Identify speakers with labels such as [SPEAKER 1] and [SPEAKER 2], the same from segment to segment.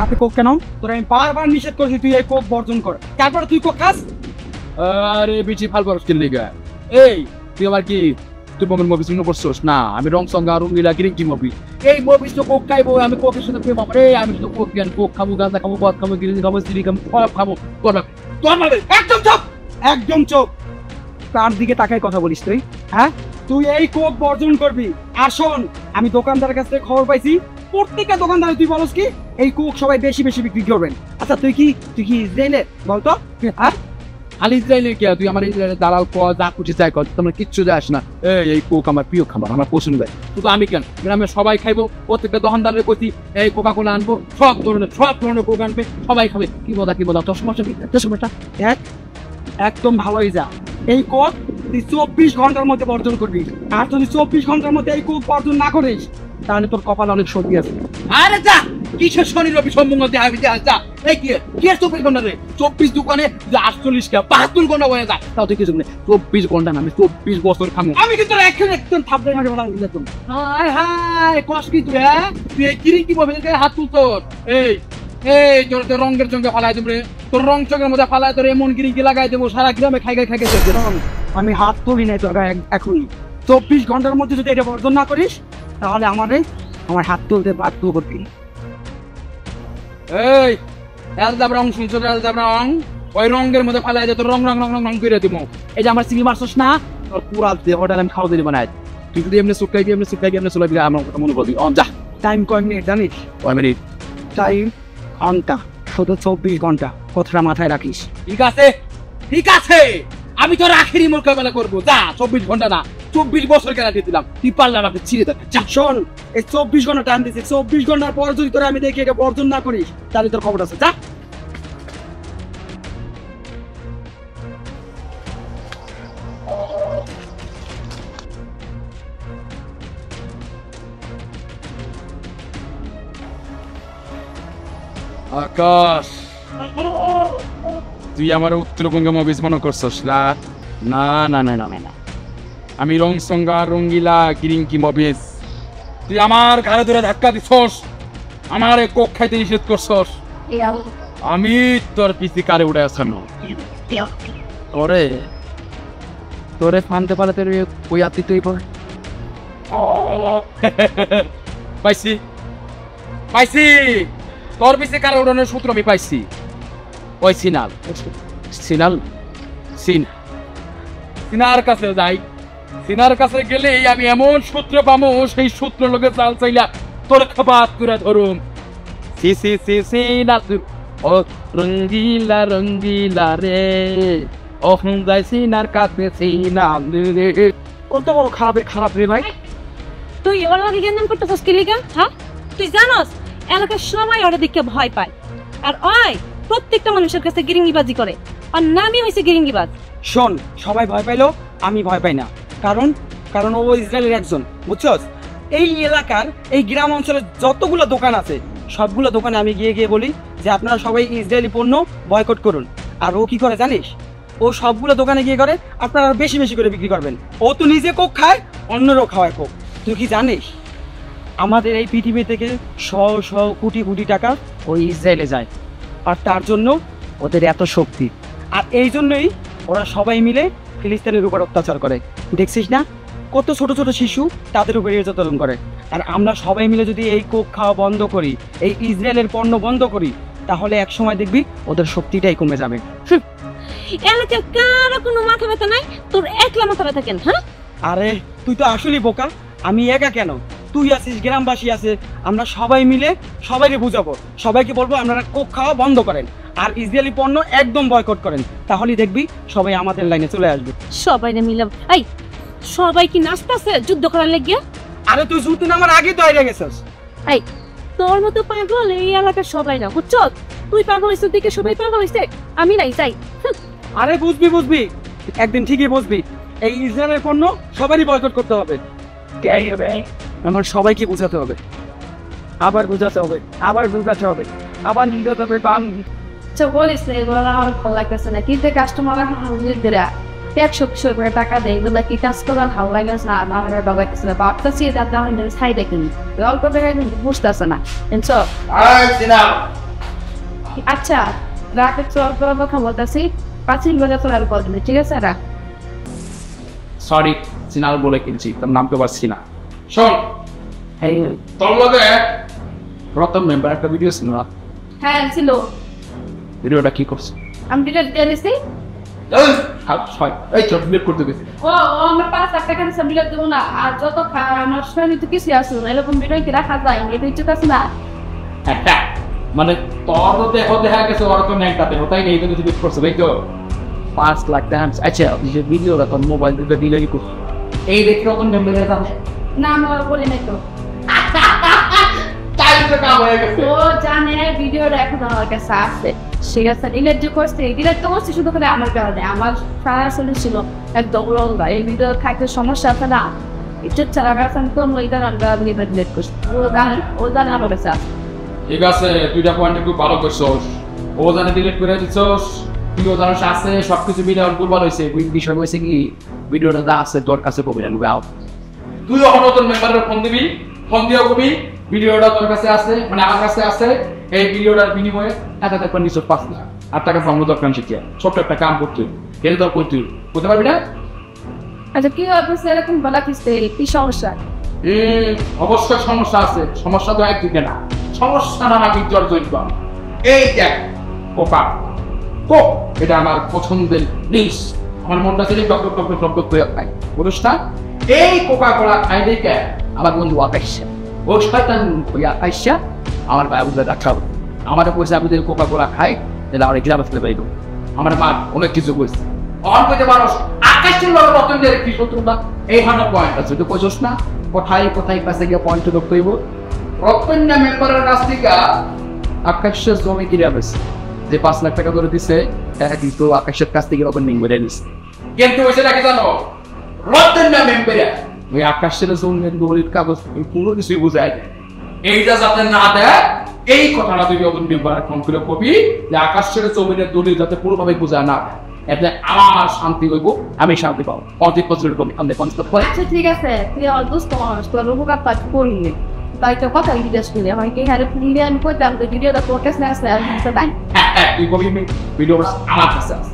[SPEAKER 1] রাতে কোক কেন? তোর আমি বারবার নিষেধ করেছি তুই এই কোক বর্জন কর, তারপরে তুই কোক খাস।
[SPEAKER 2] আরে বিচি ফাল পারস কিনলে গা? এই তুই আমার কি তুই মোমের মুভি শুনে করছস না? আমি রং সঙ্গা রঙ্গিলা কিরিং কি মুভি, এই মুভি তো কোক খাইবো, আমি কোকের সাথে প্রেম হবে। আমি শুধু কোক জ্ঞান, কোক খাবো, গাঁজা খাবো, মদ খাবো, গিরিং খাবো, সিরি খাবো, সব খাবো। তোর
[SPEAKER 1] একদম চুপ, একদম চুপ। তার দিকে তাকায় কথা বলিস তুই? হ্যাঁ, তুই এই কোক বর্জন করবি। আর শোন, আমি দোকানদারের কাছ থেকে খবর পাইছি, প্রত্যেকটা দোকানদারে তুই বলস কি এই কোক সবাই বেশি বেশি বিক্রি করবেন। আচ্ছা তুই কি ইসরায়েলের বলতো? হ্যাঁ,
[SPEAKER 2] খালি ইসরায়েলের কি? তুই আমার ইসরায়েলের দালাল ক, যা খুশি চাই কর, তোমরা কিচ্ছু যাস না। এই কোক আমার প্রিয় খাবার, আমার পছন্দ হয়। শুধু আমি কেন, গ্রামে সবাই খাইবো। প্রত্যেকটা দোকানদারের কইছি এই কোকা কোলা আনবো, সব ধরনের কোক আনবে, সবাই খাবে। কি বলা তোর সমস্যা কি? সমস্যা
[SPEAKER 1] একদম ভালোই যা। এই কোক তুই 24 ঘন্টার মধ্যে বর্জন করবি। আর যদি 24 ঘন্টার মধ্যে এই কোক বর্জন না করিস তাহলে তোর কপালে অনেক সত্যি আছে।
[SPEAKER 2] আরে যা, কিসের শনি রবি সম্বন্ধ দিয়ে আমি যা। এই কি 24 ঘন্টা রে? 24 দোকানে 48 টা 72 ঘন্টা হয়ে যায়, তাও তুই কিছু নেই। 24 ঘন্টা না, আমি 24 বছর খামো।
[SPEAKER 1] আমি কিন্তু একদম থাপড়ে মারি বলা দিলাম।
[SPEAKER 2] হায় কষ্ট কি তুই? হ্যাঁ, তুই কিরিং কি বলবি? হাত তুল তোর। এই তোর রঙের সঙ্গে ফালাই দেবো রে, তোর রং চোখের মধ্যে ফালাই তোর এমন কিরিং কি লাগাই দেবো, সারা গ্রামে খাই
[SPEAKER 1] আমি হাত তুলি নাই তোর এখনই। 24 ঘন্টার মধ্যে যদি এটা বর্জন না করিস তাহলে আমার হাত তুলতে বাধ্য করবি।
[SPEAKER 2] এই এলদাব রং শুনছো? এলদাব রং ওই রঙের মধ্যে ফালাই দে, তোর রং করে দিব। এই যে আমার সিমি মারছস না, তোর পুরা দেহটা আমি খাওয়া দিতে বানাই। তুই যদি এমনি শুকাই এমনি চলাবি, আমার কথা মনে করবি। যা।
[SPEAKER 1] টাইম কয় মিনিট জানিস?
[SPEAKER 2] কয় মিনিট?
[SPEAKER 1] টাইম ঘন্টা, শুধু 24 ঘন্টা। কথাটা মাথায় রাখিস।
[SPEAKER 2] ঠিক আছে, আমি তোর আখেরি মোকাবেলা করবো। যা, 24 ঘন্টা না, 24 বছর কেনা দিয়ে দিলাম। তুই পারলে আমাকে ছিঁড়ে দেবে।
[SPEAKER 1] যা। শোন, এই 24 ঘন্টা টাইম দিচ্ছি, 24 ঘন্টার পর যদি তোরা আমি দেখি এটা বর্জন না করিস তাহলে তোর খবর আছে। যা।
[SPEAKER 2] আকাশ, তুই আমার উত্তরবঙ্গে মুভিজ মনে করছস না? না না না না না, আমি রং সঙ্গা রঙ্গিলা কিরিং কি মুভিজ। তুই আমার ঘাড়ে ধরে ধাক্কা দিছস, আমার কোক খাইতে নিষেধ করছস। আমি তোর পিছি কারে উঠে আসানো তোরে ফানতে পারে তোর ওই আত্মি তুই পাইছি তোর পিছে কারে উড়ানোর সূত্র আমি পাইছি। ওই সিনার কাছে যাই, সিনার কাছে গেলেই আমি এমন সূত্র পাবো, সেই সূত্র লোকে চাল চাইলা তোর খাবার করে ধরুম। ও রঙ্গিলা রঙ্গিলা রে, ওখান যাই সিনার কাছে সিনাল রে।
[SPEAKER 1] কত বড় খারাপ রে ভাই।
[SPEAKER 3] তুই ওর লাগে কেন করতেছস কি লিগা? হ্যাঁ, তুই জানোস এলাকার সবাই ওরে দেখে ভয় পায়, আর ওই প্রত্যেকটা মানুষের কাছে গিরিঙ্গিবাজি করে, আর নামই হইছে গিরিঙ্গিবাজ।
[SPEAKER 1] শোন, সবাই ভয় পাইলো, আমি ভয় পাই না। কারণ ও ইসরায়েলের একজন, বুঝছস? এই এলাকার এই গ্রাম অঞ্চলের যতগুলো দোকান আছে সবগুলো দোকানে আমি গিয়ে বলি যে আপনারা সবাই ইসরায়েলি পণ্য বয়কট করুন। আর ও কি করে জানিস? ও সবগুলো দোকানে গিয়ে করে আপনারা বেশি বেশি করে বিক্রি করবেন। ও তো নিজে কোক খায়, অন্যরাও খাওয়ায় কোক। তুই কি জানিস আমাদের এই পৃথিবী থেকে শো কোটি টাকা ওই ইসরায়েলে যায়, আর তার জন্য ওদের এত শক্তি। আর এই জন্যই ওরা সবাই মিলে ফিলিস্তিনের উপর অত্যাচার করে। দেখছিস না কত ছোট ছোট শিশু তাদের উপর নির্যাতন করে। আর আমরা সবাই মিলে যদি এই কোক খাওয়া বন্ধ করি, এই ইসরায়েলের পণ্য বন্ধ করি, তাহলে এক সময় দেখবি ওদের শক্তিটাই কমে যাবে।
[SPEAKER 3] এলাকার কারো কোনো মাথা ব্যথা নাই, তোর একলা মাথা ব্যথা কেন? হ্যাঁ,
[SPEAKER 1] আরে তুই তো আসলেই বোকা। আমি একা কেন, তুই আছিস, গ্রামবাসী আছে, আমরা সবাই মিলে সবাইকে বুঝাবো, সবাইকে বলবো আপনারা কোক খাওয়া বন্ধ করেন আর ইসরায়েলি পণ্য একদম বয়কট করেন। তাহলেই দেখবি সবাই আমাদের লাইনে চলে আসবে।
[SPEAKER 3] সবাই মিলে এই সবাই কি নাচতেছে যুদ্ধ করার লাগিয়া?
[SPEAKER 1] আরে তুই যুদ্ধ নামার আগে তো আইরা গেছিস।
[SPEAKER 3] এই তোর মতো পাগল এই এলাকার সবাই না, বুঝছ? তুই পাগল হইছিস দেখে সবাই পাগল হইছে, আমি নাই যাই।
[SPEAKER 1] আরে বুঝবি, একদিন ঠিকই বুঝবি। এই ইসরায়েলের পণ্য সবারই বয়কট করতে হবে। আমার সবাইকে বোঝাতে হবে, আবার বোঝাতে হবে, আবার নিতে হবে।
[SPEAKER 3] আচ্ছা বলিস না, এগুলো আমার ভালো লাগতেছে না। কিন্তু কাস্টমার নিজেরা 100 করে টাকা দেয়, এগুলো কি কাজ করার ভালো লাগতেছে না? আমার ভালো লাগতেছে না, ভাবতেছি এটা দাম সাইডে কিনি অল্প টাকায় বুঝতেছে না। আচ্ছা রাতে চল করার কথা বলতেছি 5 মিনিট বাজে তোর আর কল দিবি, ঠিক আছে রাখ।
[SPEAKER 2] সরি সিনাল বলে কিনছি, তোর নাম তো পারছি না। শোন
[SPEAKER 3] এই
[SPEAKER 2] তোর লগে প্রথম মেম্বার একটা ভিডিও ছিল না,
[SPEAKER 3] হ্যাঁ ছিল,
[SPEAKER 2] ভিডিওটা কি করছে?
[SPEAKER 3] আমি ডিলেট দিয়ে দিছি।
[SPEAKER 2] এই চল ডিলিট করতে গেছি।
[SPEAKER 3] ও আমার 5 লাখ টাকা দিছে, ডিলেট দেবো না। আর যত আমার শরীরে তো কিছু আছে না, এরকম ভিডিও কি রাখা যায়? এটা ইচ্ছা আছে না।
[SPEAKER 2] মানে তোর তো দেখো দেখা গেছে ওর তো নেকটাতে তাই নেই, তুমি ডিলিট করছো তাই তো? 5 লাখ টাকা। আচ্ছা যে ভিডিওটা তোর মোবাইল থেকে ডিলিট করছো, এই দেখি রকম মেম্বারের কাছে
[SPEAKER 3] না আমার বলি নাই তো।
[SPEAKER 2] তাই তো কাম হয়ে গেছে।
[SPEAKER 3] ও জানে ভিডিওটা এখন আমার কাছে আছে, ঠিক আছে। ডিলেট যে করছে, ডিলেট তো করছে শুধু করে আমার কারণে। আমার সারা আসলে ছিল একদম লঙ্গা, এই ভিডিও থাকতে সমস্যা আছে না, ইচ্ছা ছাড়া কাছে আমি কোনো এটা আমি ডিলেট করছি। ও জানে আমার কাছে আছে।
[SPEAKER 2] ঠিক আছে, দুইটা পয়েন্ট খুব ভালো করছস। ও জানে ডিলিট করে দিছস, তুইও জানাস আছে, সবকিছু ভিডিও দুর্বল হয়েছে। বিষয় হয়েছে কি ভিডিওটা যা আছে তোর কাছে কবি আনবে। তুই এখন তোর মেম্বারের ফোন দিবি, ফোন দিয়েও কবি ভিডিওটা তোর কাছে আছে, মানে আমার কাছে আছে। এই ভিডিওটার বিনিময়ে এত টাকা নিছস 5 লাখ। আর টাকা সামনে দরকার শিখিয়া ছোট্ট একটা কাম করতে কেন তোর করতে করতে পারবি না?
[SPEAKER 3] আচ্ছা কি হবে এরকম বলা কিসে, কি সমস্যা?
[SPEAKER 2] অবশ্যই সমস্যা আছে, সমস্যা তো একদিকে না, সমস্যা নানা বিদ্যার জন্য। এই দেখ কোকা কোক, এটা আমার পছন্দের জিনিস, আমার মনটা ছিল টক টক টক টক টক করে খাই, বুঝছ না? এই কোকা কোলা খাই দেখে আমার বন্ধু আকাইশা, ও শয়তান হইয়া আইসা আমার ভাই বুঝে দেখাও, আমার পয়সা বুঝে কোকা কোলা খাই, তাহলে আমার গ্রামে ফেলে পাইল। আমার মা অনেক কিছু কইছে, অন কইতে মানুষ আকাশের লোক রতনদের কি শত্রুতা, এই হানো পয়েন্ট আছে, তুই কইছস না কোথায় কোথায় কাছে গিয়ে পয়েন্ট ধরতে হইব। রতন্যা মেম্বারের কাছ থেকে আকাশের জমি কিনে পেয়েছে, যে 5 লাখ টাকা করে দিছে কিন্তু আকাশের কাছ থেকে ওপেনিং করে নিছে। কিন্তু হয়েছে নাকি জানো, রতন্যা মেম্বারে ওই আকাশের জমির দলিল কাগজ কোনো কিছুই বুঝায় না। এইটা যাতে না দেয় এই কথাটা তুই ওপেন মেম্বার ফোন করে কবি যে আকাশের জমিনের দলিল যাতে পুরোভাবে বোঝা না, এতে আমার শান্তি হইব, আমি শান্তি পাবো। 50% কবি আমাদের কনসেপ্ট হয়।
[SPEAKER 3] আচ্ছা ঠিক আছে, তুই আমার দোস্ত মানুষ, তোর উপকার কাজ করলি, তাই তো কথা জিজ্ঞেস করি আমাকে হারে ফিরে আমি করতাম তো ভিডিওটা তোর কাছে আসলে আর তাই
[SPEAKER 2] তুই কবি ভিডিও আমার কাছে আছে,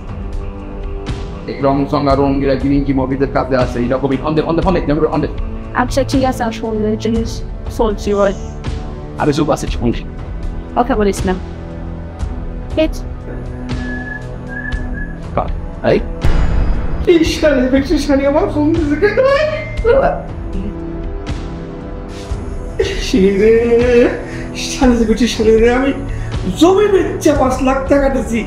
[SPEAKER 2] রং সঙ্গা রঙ্গিরা কি মুভিদের কাছে আছে, এটা কবি অন দে।
[SPEAKER 3] আচ্ছা ঠিক আছে, আর শুনলে জিনিস চলছি ওই
[SPEAKER 2] আরে সব আছে শুনছি,
[SPEAKER 3] কথা বলিস না।
[SPEAKER 2] এই
[SPEAKER 1] এই শাড়ি বেশি শাড়ি আমার ফোন দিছে কেন? শিরে শাড়ি বেশি শাড়ি রে, আমি জমি বেচে 5 লাখ টাকা দিছি।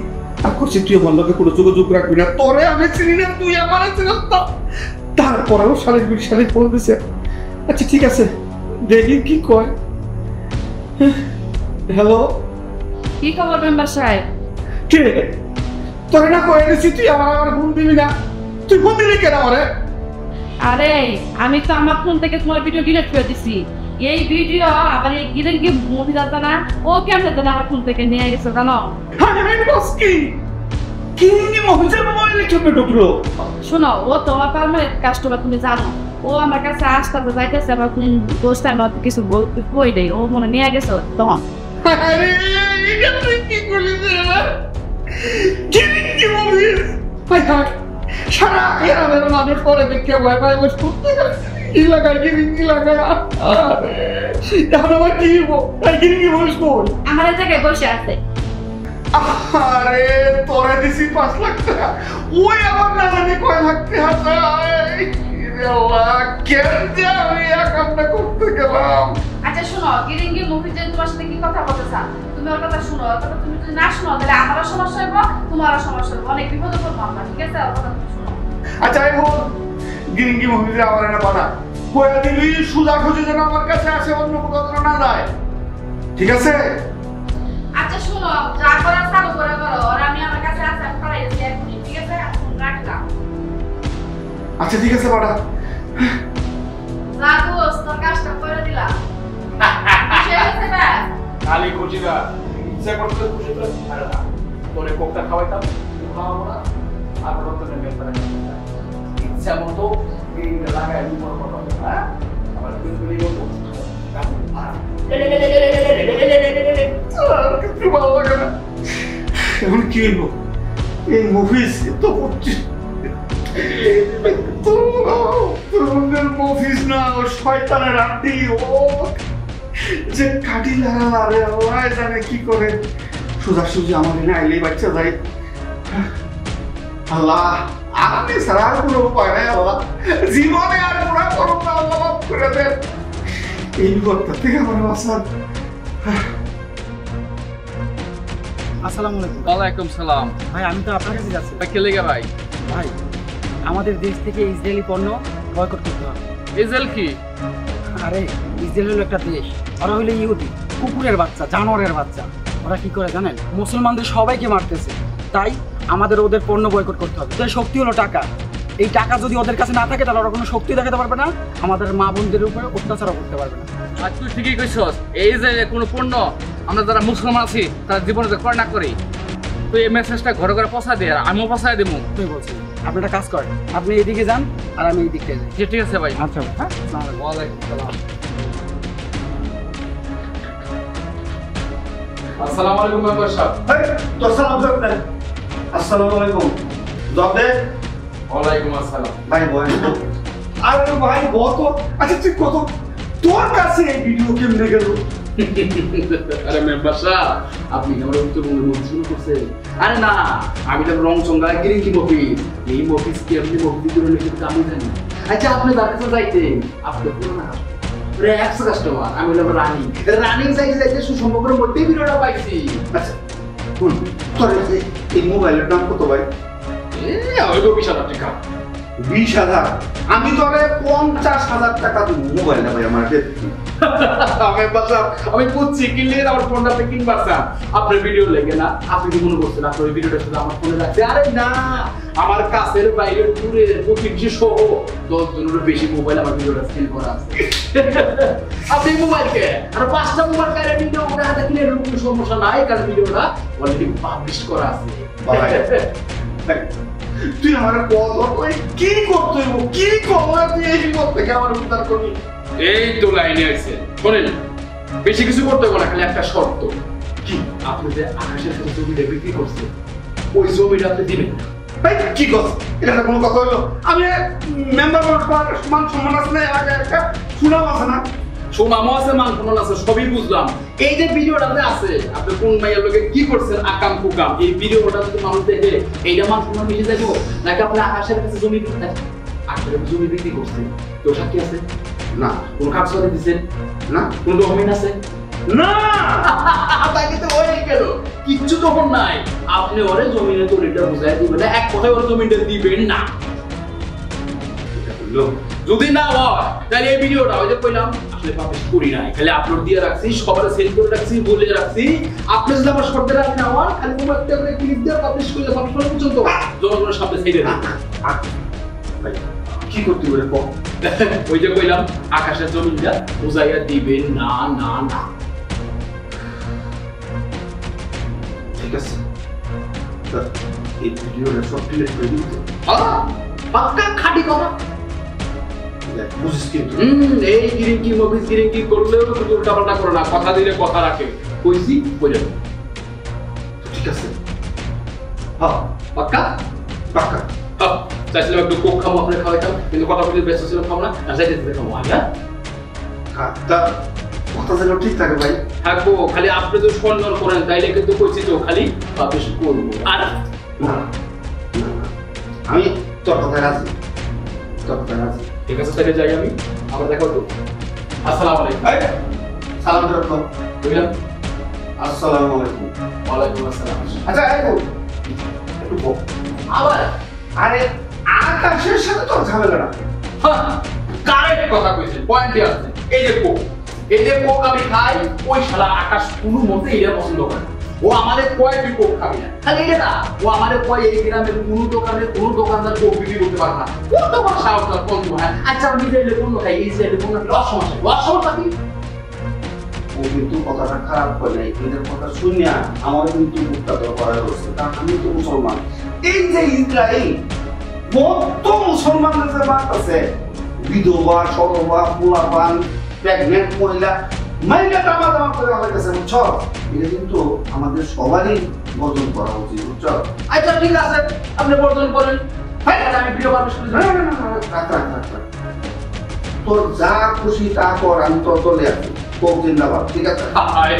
[SPEAKER 1] আর করছি তুই আমার লোকে কোনো যোগাযোগ রাখবি না, তোরে আমি চিনি না, তুই আমার চিনিস না। তারপরেও শাড়ি বেশি শাড়ি ফোন দিছে। আচ্ছা ঠিক আছে, দেখি কি কয়। হ্যালো,
[SPEAKER 3] কি খবর মেম্বার সাহেব?
[SPEAKER 1] কে তোরে না কয়ে দিছি তুই আমার ফোন দিবি না, তুই ফোন দিবি কেন আমারে?
[SPEAKER 3] আরে আমি তো আমার ফোন থেকে তোমার ভিডিও ডিলিট করে দিছি। এই ভিডিও আবার এই গিরের কি মুভি দাদা না, ও কেমনে জানে আমার ফোন থেকে নিয়ে গেছে জানো?
[SPEAKER 1] আমি বস কি মহজের মোবাইলে কেমনে ঢুকলো?
[SPEAKER 3] শোনো, ও তো আমার কাস্টমার, তুমি জানো। ও আমার কাছে আসতে যাইতেছে, আমার কোন দোস্ত আমার কিছু বই দেয়, ও মনে নিয়ে গেছে তখন।
[SPEAKER 1] আরে এটা তুই কি করলি রে? কি মুভি? হাই হাই, সারা গ্রামের মানুষ পরে দেখে ভয় পায়, বস করতে কি লাগা কি লাগা। এখন আমার কি কি বলবো?
[SPEAKER 3] আমার এই জায়গায় বসে আছে।
[SPEAKER 1] আরে তোরা দিছি 5 লাখ টাকা, ওই আমার না জানি কয় লাখ টাকা আছে। কেন যে আমি কামটা করতে গেলাম?
[SPEAKER 3] আচ্ছা শোনো, গিরিঙ্গি মুভি যে তোমার সাথে কি কথা বলতেছ, তুমি ওর কথা শুনো। ওর কথা তুমি যদি না শুনো তাহলে আমারও সমস্যা হবে, তোমারও সমস্যা হবে, অনেক বিপদ পড়বো আমরা, ঠিক আছে? ওর কথা তুমি শুনো।
[SPEAKER 1] আচ্ছা এখন গিরিঙ্গি মুভিতে আমার না বানা কয়া দিবি, সুজা খুঁজে যেন আমার কাছে আসে, অন্য কোথাও না যায়, ঠিক আছে?
[SPEAKER 3] আচ্ছা শোনো, যা করার চালু করে করো, আর আমি আমার কাছে আসে আমি করাই দিচ্ছি এখনই, ঠিক আছে? এখন রাখলাম।
[SPEAKER 1] আচ্ছা ঠিক আছে বাড়া,
[SPEAKER 3] যা দোস্ত, তোর কাজটা করে দিলাম। বুঝে গেছে না?
[SPEAKER 2] খালি খুশি না, ইচ্ছা করতে খুশি তো আরে না, তোরে কোকটা খাওয়াইতাম, খাওয়াবো না, আর রতনের মেম্বারে ইচ্ছা মতো এই লাগায় উপর কথা, হ্যাঁ আমার বিলগুলি মতো
[SPEAKER 1] কিছু ভালো লাগে না।
[SPEAKER 4] এখন কি হইব? এই মুভিস তো করছি তোদের মুভিস না, ও শয়তানের আড্ডি, ও যে কাটি লাগা রে, আল্লাহ জানে কি করে। সোজাসুজি আমার এনে আইলেই বাচ্চা যায়। আল্লাহ, আপনি ছাড়া আর কোনো উপায় নাই আল্লাহ, জীবনে আর পুরা করো না আল্লাহ, মাফ করে দেন এই বিপদটা থেকে আমার বাঁচান।
[SPEAKER 1] আসসালামু আলাইকুম।
[SPEAKER 2] ওয়ালাইকুম সালাম।
[SPEAKER 1] ভাই আমি তো আপনার কাছে যাচ্ছি।
[SPEAKER 2] কে লেগে ভাই?
[SPEAKER 1] ভাই আমাদের দেশ থেকে ইসরায়েলি পণ্য বয়কট করতে হবে।
[SPEAKER 2] ইসরায়েল কি?
[SPEAKER 1] আরে ইসরায়েল হলো একটা দেশ, ওরা হলো ইহুদি, কুকুরের বাচ্চা, জানোয়ারের বাচ্চা। ওরা কি করে জানেন? মুসলমানদের সবাইকে মারতেছে। তাই আমাদের ওদের পণ্য বয়কট করতে হবে। তাই শক্তি হলো টাকা। এই টাকা যদি ওদের কাছে না থাকে তাহলে ওরা কোনো শক্তি দেখাতে পারবে না, আমাদের মা বোনদের উপরে অত্যাচারও করতে পারবে না।
[SPEAKER 2] আর তুই ঠিকই কইছস, এই যে কোনো পণ্য আমরা যারা মুসলমান আছি তারা জীবনে করে না করি, তুই এই মেসেজটা ঘরে ঘরে পৌঁছা দে, আর আমিও পৌঁছায় দেবো।
[SPEAKER 1] তুই বলছিস আপনি একটা কাজ করেন, আপনি এদিকে যান আর আমি এই দিকটা যাই।
[SPEAKER 2] ঠিক আছে ভাই।
[SPEAKER 1] আচ্ছা হ্যাঁ, আসসালামু আলাইকুম।
[SPEAKER 2] ওয়ালাইকুম সালাম। আসসালামু আলাইকুম মেম্বার সাহেব।
[SPEAKER 4] তোর সালাম জব দেন। আসসালামু আলাইকুম। জব দে।
[SPEAKER 2] ওয়ালাইকুম আসসালাম।
[SPEAKER 4] ভাই বয়। আরে ভাই কত, আচ্ছা তুই কত, তোর কাছে এই ভিডিও কেমনে গেল?
[SPEAKER 2] আরে মেম্বার সাহেব, আপনি আমার উত্তরবঙ্গের মধ্যে শুরু করছেন। আরে না, আমি তো রং চঙ্গা গিরিঙ্কি মফিস, এই মফিস কি আপনি মফিস করে লিখে আমি জানি। আচ্ছা আপনি তার কাছে যাইতেন, আপনি পুরো না একশো কাস্টমার, আমি হলাম রানিং রানিং যাইতে যাইতে সুসম্পর্কের মধ্যেই ভিডিওটা পাইছি।
[SPEAKER 4] আচ্ছা শুন, তোর এই মোবাইলের দাম কত ভাই?
[SPEAKER 2] ওই 20,000 টাকা।
[SPEAKER 4] 20,000? আমি তোরে 50,000 টাকা দিব মোবাইলটা ভাই আমার কাছে।
[SPEAKER 2] আমি বুঝছি কিনলে আমার ফোনটা আপনি কিনবারছেন, আপনার ভিডিও লেগে না, আপনি কি মনে করছেন আপনার ওই ভিডিওটা শুধু আমার ফোনে রাখছে? আরে না, আমার কাছের বাইরের দূরের প্রতিবেশী সহ 10 জনের বেশি মোবাইল আমার ভিডিওটা সেল করা আছে। আপনি মোবাইলকে আর 5টা মোবাইল কারে ভিডিও করে হাতে কিনে কোনো সমস্যা নাই, কারণ ভিডিওটা অলরেডি পাবলিশ করা আছে।
[SPEAKER 4] তুই আমার কত কি করতে হইব, কি খবর তুই এই বিপদ থেকে আমার উদ্ধার করবি?
[SPEAKER 2] এই তো লাইনে আছে, শোনেন বেশি কিছু করতে হবে না, খালি একটা শর্ত।
[SPEAKER 4] কি?
[SPEAKER 2] আপনি যে আকাশের সাথে জমিটা বিক্রি করছেন, ওই জমিটা আপনি দিবেন না।
[SPEAKER 4] ভাই কি কথা? এটা কোনো কথা হইলো? আমি মেম্বার মান সম্মান আছে না, আগে একটা সুনাম আছে না?
[SPEAKER 2] সুনামও আছে, মান সম্মান আছে, সবই বুঝলাম। এই যে ভিডিওটাতে আছে আপনি কোন মাইয়ার লোকে কি করছেন আকাম কুকাম, এই ভিডিওটা যদি মানুষ দেখে এইটা মান সম্মান মিলে যাইব নাকি? আপনি আকাশের কাছে জমি জমি বিক্রি করছেন, কেউ সাক্ষী আছে
[SPEAKER 4] না।
[SPEAKER 2] কোন কাগজ দিচ্ছেন
[SPEAKER 4] না।
[SPEAKER 2] কোন ডকুমেন্ট আছে
[SPEAKER 4] না।
[SPEAKER 2] তাকে তো হয়ে গেল, কিচ্ছু তখন নাই। আপনি ওরে জমিনের দলিলটা বুঝাই দিবেন, এক কথায় ওরে জমিটা দিবেন না। যদি না হয় তাহলে এই ভিডিওটা ওই যে কইলাম আসলে পাবলিশ করি নাই, খালি আপলোড দিয়ে রাখছি, সবার সেন্ড করে রাখছি, বলে রাখছি। আপনি যদি আমার শর্তে রাখেন না হওয়ার, খালি মোবাইল থেকে ক্লিক দিয়ে পাবলিশ করলে পাবলিশ করা পর্যন্ত জনগণের সামনে ছেড়ে দেন।
[SPEAKER 4] ভাই কি করতে হবে কম?
[SPEAKER 2] ওই যে কইলাম আকাশের জমিটা বুঝাইয়া দিবেন না না না।
[SPEAKER 4] ঠিক আছে, এই ভিডিওটা সব ডিলিট করে দিতে
[SPEAKER 2] পাক্কা খাঁটি কথা।
[SPEAKER 4] বুঝিস কিন্তু
[SPEAKER 2] এই গিরিঙ্কি মফিস গিরিঙ্কি করলেও তুমি উল্টাপাল্টা করো না, কথা দিলে কথা রাখে। কইছি বলে
[SPEAKER 4] ঠিক আছে। হ্যাঁ
[SPEAKER 2] পাক্কা
[SPEAKER 4] পাক্কা।
[SPEAKER 2] চাইছিলাম একটু কোক খাবো, আপনার খাওয়াইতাম, কিন্তু কথা বলতে ব্যস্ত ছিলাম, খাবো না, যাইতে যেতে খাবো। আচ্ছা
[SPEAKER 4] তা কথা যেন ঠিক থাকে ভাই।
[SPEAKER 2] থাকবো, খালি আপনি যদি সম্মান করেন তাইলে কিন্তু কইছি তো খালি পাবলিশ করবো। আর
[SPEAKER 4] না আমি তোর কথায় রাজি, তোর কথায় রাজি।
[SPEAKER 2] ঠিক আছে, তাহলে যাই আমি, আবার দেখা হতো। আসসালামু আলাইকুম।
[SPEAKER 4] সালাম রাখো।
[SPEAKER 2] বুঝলাম।
[SPEAKER 4] আসসালামু আলাইকুম।
[SPEAKER 2] ওয়ালাইকুম আসসালাম।
[SPEAKER 4] আচ্ছা একটু বল।
[SPEAKER 2] আবার
[SPEAKER 4] আরে আকাশের সাথে তোর ঝামেলা না।
[SPEAKER 2] কারেক্ট কথা কইছেন, পয়েন্টে আছে। এই যে কোক, এই যে কোক আমি খাই, ওই শালা আকাশ কোনো মতে এটা পছন্দ করে না। ও আমাদের কয় তুই কোক খাবি না, খালি এটা না, ও আমাদের কয় এই গ্রামের কোনো দোকানে কোনো দোকানদার কোক বিক্রি করতে পারে না। কত বড় সাহস তার, বন্ধু। হ্যাঁ আচ্ছা আমি নিজে কোন খাই, এই সাইডে কোন অসমস্যা, অসমস্যা কি?
[SPEAKER 4] ও কিন্তু কথাটা খারাপ করে নাই, এদের কথা শুনিয়া আমার কিন্তু মুখটা তো করা হচ্ছে, কারণ আমি তো মুসলমান। এই যে ইসরায়েল কত মুসলমানদের যে বাদ আছে, বিধবা সরবা পোলাপান প্রেগনেন্ট মহিলা মাইনা দামা দামা করে হইতেছে, বুঝছ? এটা কিন্তু আমাদের সবারই বর্জন করা উচিত, বুঝছো?
[SPEAKER 5] আচ্ছা ঠিক আছে, আপনি বর্জন করেন। হ্যাঁ, আমি প্রিয় মানুষ
[SPEAKER 4] না, না, না, না, রাখ, রাখ, রাখ, রাখ। তোর যা খুশি তা কর, আমি তোর দলে আছি। খুব জিন্দাবাদ, ঠিক আছে?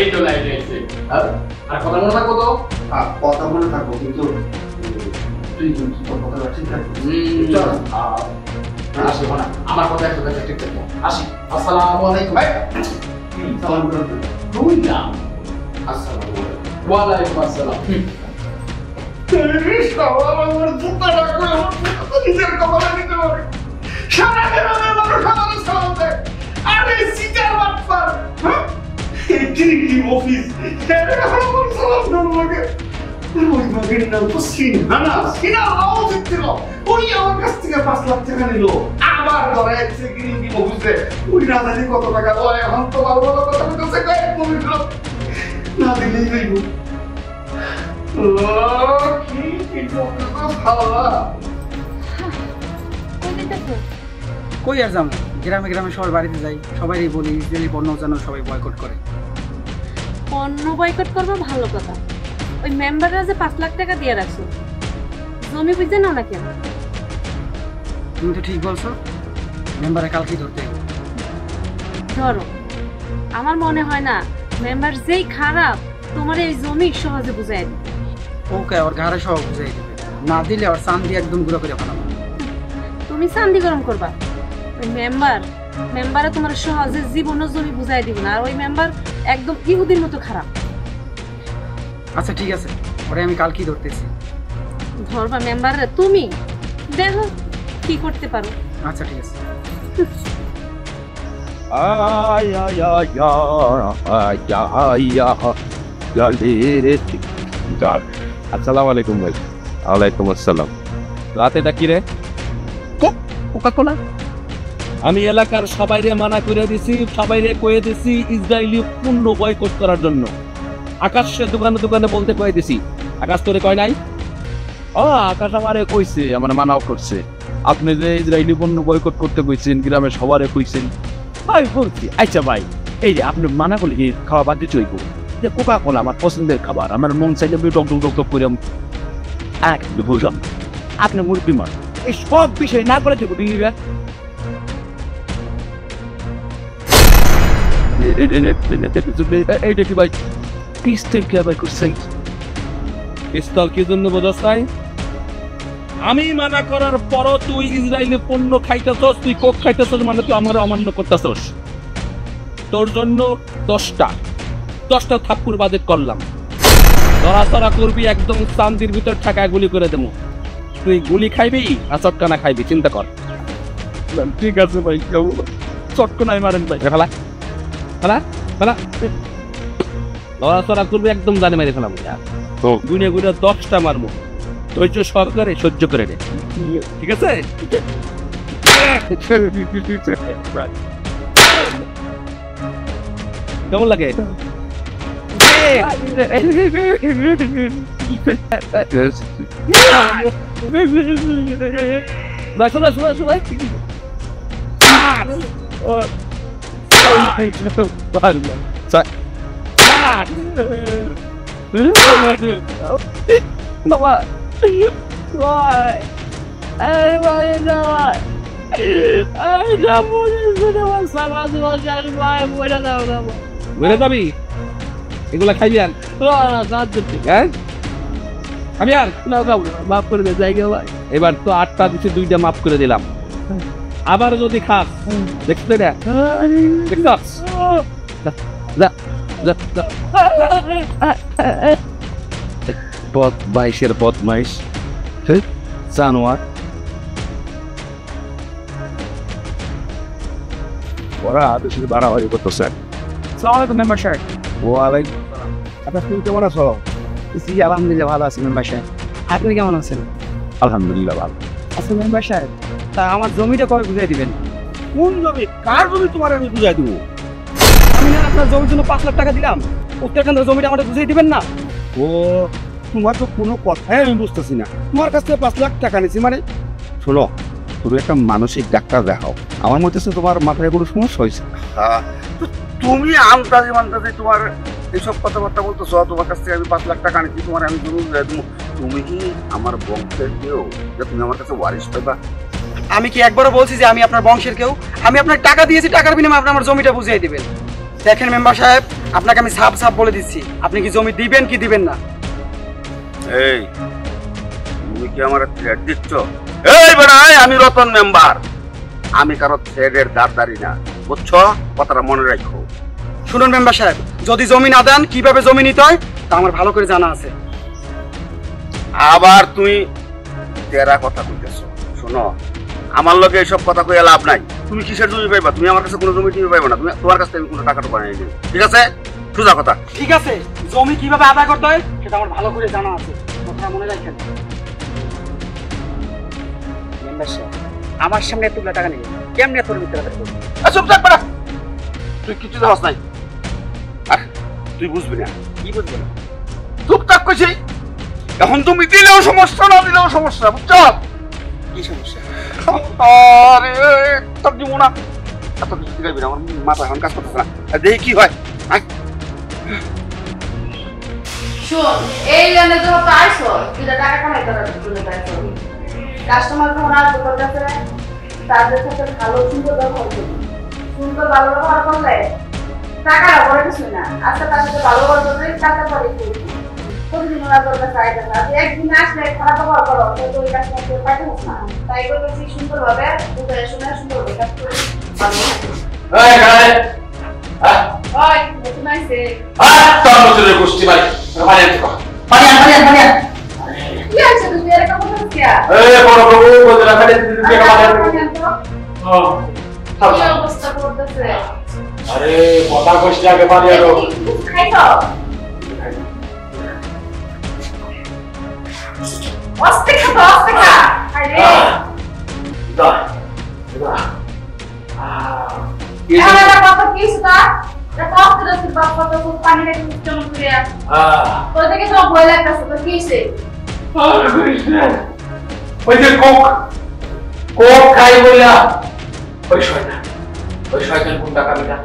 [SPEAKER 5] এই তো লাইট আছে। আর কথা মনে থাকবো তো?
[SPEAKER 4] কথা মনে থাকবো, কিন্তু তুই কিন্তু তোর কথাটা ঠিক রাখবি, বুঝছো?
[SPEAKER 5] আসি না, আমার কথা একসাথে ঠিক থাকবো। আসি, আসসালামু আলাইকুম। ভাই
[SPEAKER 4] সালাম করে দে।
[SPEAKER 5] তুই না,
[SPEAKER 4] আসসালামু আলাইকুম।
[SPEAKER 5] ওয়ালাইকুম আসসালাম।
[SPEAKER 4] আমার জুতাটা করে আমার নিজের কপালে দিতে পারে। সারা গ্রামের মানুষ আমার সালাম দেয়। আরে সিটার বাটপার, হ্যাঁ? কি অফিস, আমার সালাম দেওয়ার লাগে। ওই মাগের নাম তো সিনহা না, সিনহা রাও ছিল। ওই আমার কাছ থেকে 5 লাখ টাকা নিল। আবার ধরে এসে গিরিঙ্গি অফিসে। ওই না জানি কত টাকা লয়, এখন তো ভালো ভালো কথা বলতেছে, কয়েক পবিত্র না দিলেই হইব।
[SPEAKER 1] কই আর যাবো, গ্রামে গ্রামে সবার বাড়িতে যাই, সবাই বলি ইসরায়েলি পণ্য যেন সবাই বয়কট করে।
[SPEAKER 6] পণ্য বয়কট করবো ভালো কথা, ওই মেম্বাররা যে 5 লাখ টাকা দিয়ে রাখছো, জমি বুঝে নাও না কেন?
[SPEAKER 1] তুমি তো ঠিক বলছো, মেম্বারে কালকেই ধরতে হবে।
[SPEAKER 6] ধরো, আমার মনে হয় না মেম্বার যেই খারাপ তোমার এই জমি সহজে বুঝাই দিবে।
[SPEAKER 1] ওকে ওর ঘরে সব বুঝাই দেবে, না দিলে ওর চান দিয়ে একদম গুঁড়ো করে ফেলাবো।
[SPEAKER 6] তুমি চান্দি গরম করবা, ওই মেম্বারে তোমার সহজে জীবনও জমি বুঝাই দিবে না। আর ওই মেম্বার একদম ইহুদির মতো খারাপ।
[SPEAKER 1] আচ্ছা ঠিক আছে, ওরে আমি কালকেই ধরতেছি।
[SPEAKER 6] ধরবা মেম্বাররা, তুমি দেখো কি করতে পারো।
[SPEAKER 1] আচ্ছা ঠিক আছে।
[SPEAKER 2] আসসালামু আলাইকুম ভাই। ওয়ালাইকুম আসসালাম। রাতে ডাকি রে কোকা-কোলা। আমি এলাকার সবাইরে মানা করে দিছি, সবাইরে কয়ে দিছি ইসরায়েলি পণ্য বয়কট করার জন্য। আকাশের দোকানে দোকানে বলতে কয়ে দিছি। আকাশ তোরে কয় নাই? আকাশ আমারে কইছে, আমার মানাও করছে। আপনি যে ইসরায়েলি পণ্য বয়কট করতে কইছেন, গ্রামে সবারে কইছেন, ভাই বলছি। আচ্ছা ভাই, এই যে আপনি মানা করলে কি খাওয়া বাদ দিতে হইব? যে কোকা কোলা আমার পছন্দের খাবার, আমার মন চাইলে টক টক টক টক করে বুঝলাম। আপনি মুরব্বী মান, এই সব বিষয় না করে দেবো বিহেভিয়ার। এইটা কি ভাই পিস্তল কি আবার করছেন? পিস্তল কি জন্য বোঝাস নাই? আমি মানা করার পরও তুই ইসরায়েলি পণ্য খাইতেছস, তুই কোক খাইতেছস, মানে তুই আমার অমান্য করতেছস। তোর জন্য 10টা থাপ্পড় বাজেট করলাম। ধরাচড়া করবি, একদম চান্দির ভিতর ঠাকায় গুলি করে দেবো। তুই গুলি খাইবি আর চটকানা খাইবি, চিন্তা কর। ঠিক আছে ভাই, চটকানাই মারেন ভাই। ফেলা ফেলা ফেলা, ধরাচড়া করবি, একদম জানে মেরে ফেলাম। গুনে গুনে 10টা মারবো। ধৈর্য সহকারে সহ্য করে নে, ঠিক আছে? কেমন লাগে? বাবা মরে যাবি, এগুলা খাইবি আর আমি আর মাফ করে দে জায়গা ভাই। এবার তো 8টা দিচ্ছে, 2টা মাফ করে দিলাম। আবার যদি খাস দেখতে না, পথ বাইশের পথ মাইশ জানোয়ার। ওরা আদেশের বাড়াবাড়ি করতেছে।
[SPEAKER 1] আসসালামু আলাইকুম মেম্বার সাহেব।
[SPEAKER 2] ওয়ালাইকুম আপনার তুমি কেমন আছো?
[SPEAKER 1] জি আলহামদুলিল্লাহ ভালো আছি মেম্বার সাহেব, আপনি কেমন আছেন?
[SPEAKER 2] আলহামদুলিল্লাহ ভালো।
[SPEAKER 1] আচ্ছা মেম্বার সাহেব, তা আমার জমিটা কবে বুঝাই দিবেন?
[SPEAKER 2] কোন জমি, কার জমি তোমার আমি বুঝাই দেবো?
[SPEAKER 1] আমি না আপনার জমির জন্য 5 লাখ টাকা দিলাম, উত্তরকান্দের জমিটা আমাকে বুঝাই দিবেন না?
[SPEAKER 2] ও তোমার তো কোনো কথাই আমি বুঝতেছি না। তোমার কাছ থেকে 5 লাখ টাকা নিয়েছি মানে? শোনো, তুমি একটা মানসিক ডাক্তার দেখাও। আমার মতে তোমার মাথায় কোনো সমস্যা হয়েছে।
[SPEAKER 4] তুমি আন্তাজে মান্তাজে তোমার এইসব কথাবার্তা বলতেছো? তোমার কাছ থেকে আমি 5 লাখ টাকা আনিছি, তোমার আমি জমি দিয়ে দেবো। তুমি কি আমার বংশের কেউ যে তুমি আমার কাছে ওয়ারিশ পাইবা?
[SPEAKER 1] আমি কি একবারও বলছি যে আমি আপনার বংশের কেউ? আমি আপনাকে টাকা দিয়েছি, টাকার বিনিময়ে আপনি আমার জমিটা বুঝিয়ে দিবেন। দেখেন মেম্বার সাহেব, আপনাকে আমি সাফ সাফ বলে দিচ্ছি, আপনি কি জমি দিবেন কি দিবেন না?
[SPEAKER 4] এই তুমি কি আমার থ্রেট দিচ্ছ? এই বেড়াই, আমি রতন মেম্বার, আমি কারো থ্রেডের দাঁড়দারি না, বুঝছো? কথাটা মনে রাখো।
[SPEAKER 1] শুনুন মেম্বার সাহেব, যদি জমি না দেন কিভাবে জমি নিতে হয় তা আমার ভালো করে জানা আছে।
[SPEAKER 4] আবার তুমি তেরা কথা কইতেছো। শোনো, আমার লগে এইসব কথা কইয়া লাভ নাই। তুমি কিসের জমি পাইবা? তুমি আমার কাছে কোনো জমি টমি পাইবা না। তুমি তোমার কাছ থেকে আমি কোনো টাকা নিয়ে নিই, ঠিক আছে? সোজা কথা।
[SPEAKER 1] ঠিক আছে, জমি কিভাবে আদায় করতে হয় সেটা আমার ভালো করে জানা আছে, কথাটা মনে রাখেন। মেম্বার সাহেব, আমার সামনে এতগুলো টাকা নেই, কেমনে তোর মিথ্যা কথা বলবি?
[SPEAKER 4] চুপ থাক বেটা, তুই কিছু দেওয়াস নাই আর তুই বুঝবি না।
[SPEAKER 1] কি বুঝবো না?
[SPEAKER 4] চুপ থাক কইছি। এখন তুমি দিলেও সমস্যা, না দিলেও সমস্যা, বুঝছো?
[SPEAKER 1] কি সমস্যা?
[SPEAKER 4] আরে তোর দিব না, এত কিছু দিবি না, আমার মাথা এখন কাজ করতেছে না। দেখি কি হয়।
[SPEAKER 3] শোন, এই লাইনে যখন পাইছো, এটা টাকা কামাই করার জন্য পাইছো। কাস্টমার যখন আসবে তোর কাছে, তাদের সাথে ভালো সুন্দর ব্যবহার করবি। সুন্দর ভালো ব্যবহার করলে টাকাটা পরে কিছু না। আজকে তার সাথে ভালো ব্যবহার করবে, টাকা পরে করবি। প্রতিদিন ওরা তোর কাছে আইতে না, একদিন আসলে খারাপ ব্যবহার করো, তো ওই কাস্টমারকে পাইতে না। তাই বলতেছি সুন্দরভাবে বুঝে শুনে সুন্দরভাবে কাজ করে ভালো থাকবে।
[SPEAKER 5] এই গালে
[SPEAKER 3] ওই নতুন আইছে,
[SPEAKER 5] তোর মতনের গোষ্ঠী ভাই পানি আনতে কর, পানি আন।
[SPEAKER 3] কি আছে তুই এরকম কথা কি?
[SPEAKER 5] এই বড় বাবু বদলা ফেলে দিতে কে পানি আন।
[SPEAKER 3] কি অবস্থা করতেছে?
[SPEAKER 5] আরে কথা গোষ্ঠী আগে পানি আনো।
[SPEAKER 3] খাইছো? অস্তে খা। আরে
[SPEAKER 5] দা
[SPEAKER 3] এটা কথা কি সুতা? এটা কষ্ট দিতে বাপ কত পানি রেখে কেমন করে? তোর থেকে তো ভয় লাগতেছে, তো কি হইছে?
[SPEAKER 5] ওই যে কোক খাই বইলা ওই শয়তান কোন টাকা দিলা?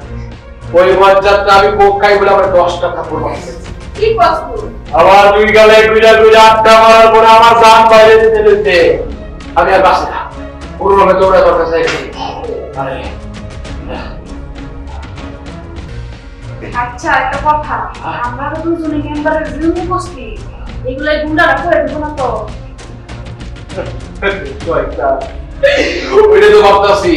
[SPEAKER 5] ওই বজ্জাতটা আমি কোক খাই বলে আমার 10 টাকা পড়বা।
[SPEAKER 3] কি কষ্ট?
[SPEAKER 5] আবার দুই গালে দুইটা আটটা মারার পরে আমার জান বাইরে যেতে দিতে আমি আর বাসি না, পুরোভাবে দৌড়া তোর কাছে এসেছি। আরে
[SPEAKER 3] আচ্ছা একটা কথা, আমরা তো দুজনে মেম্বারের জন্য বসছি, এগুলাই গুন্ডারা করে দেবো না তো?
[SPEAKER 5] ওইটা তো ভাবতেছি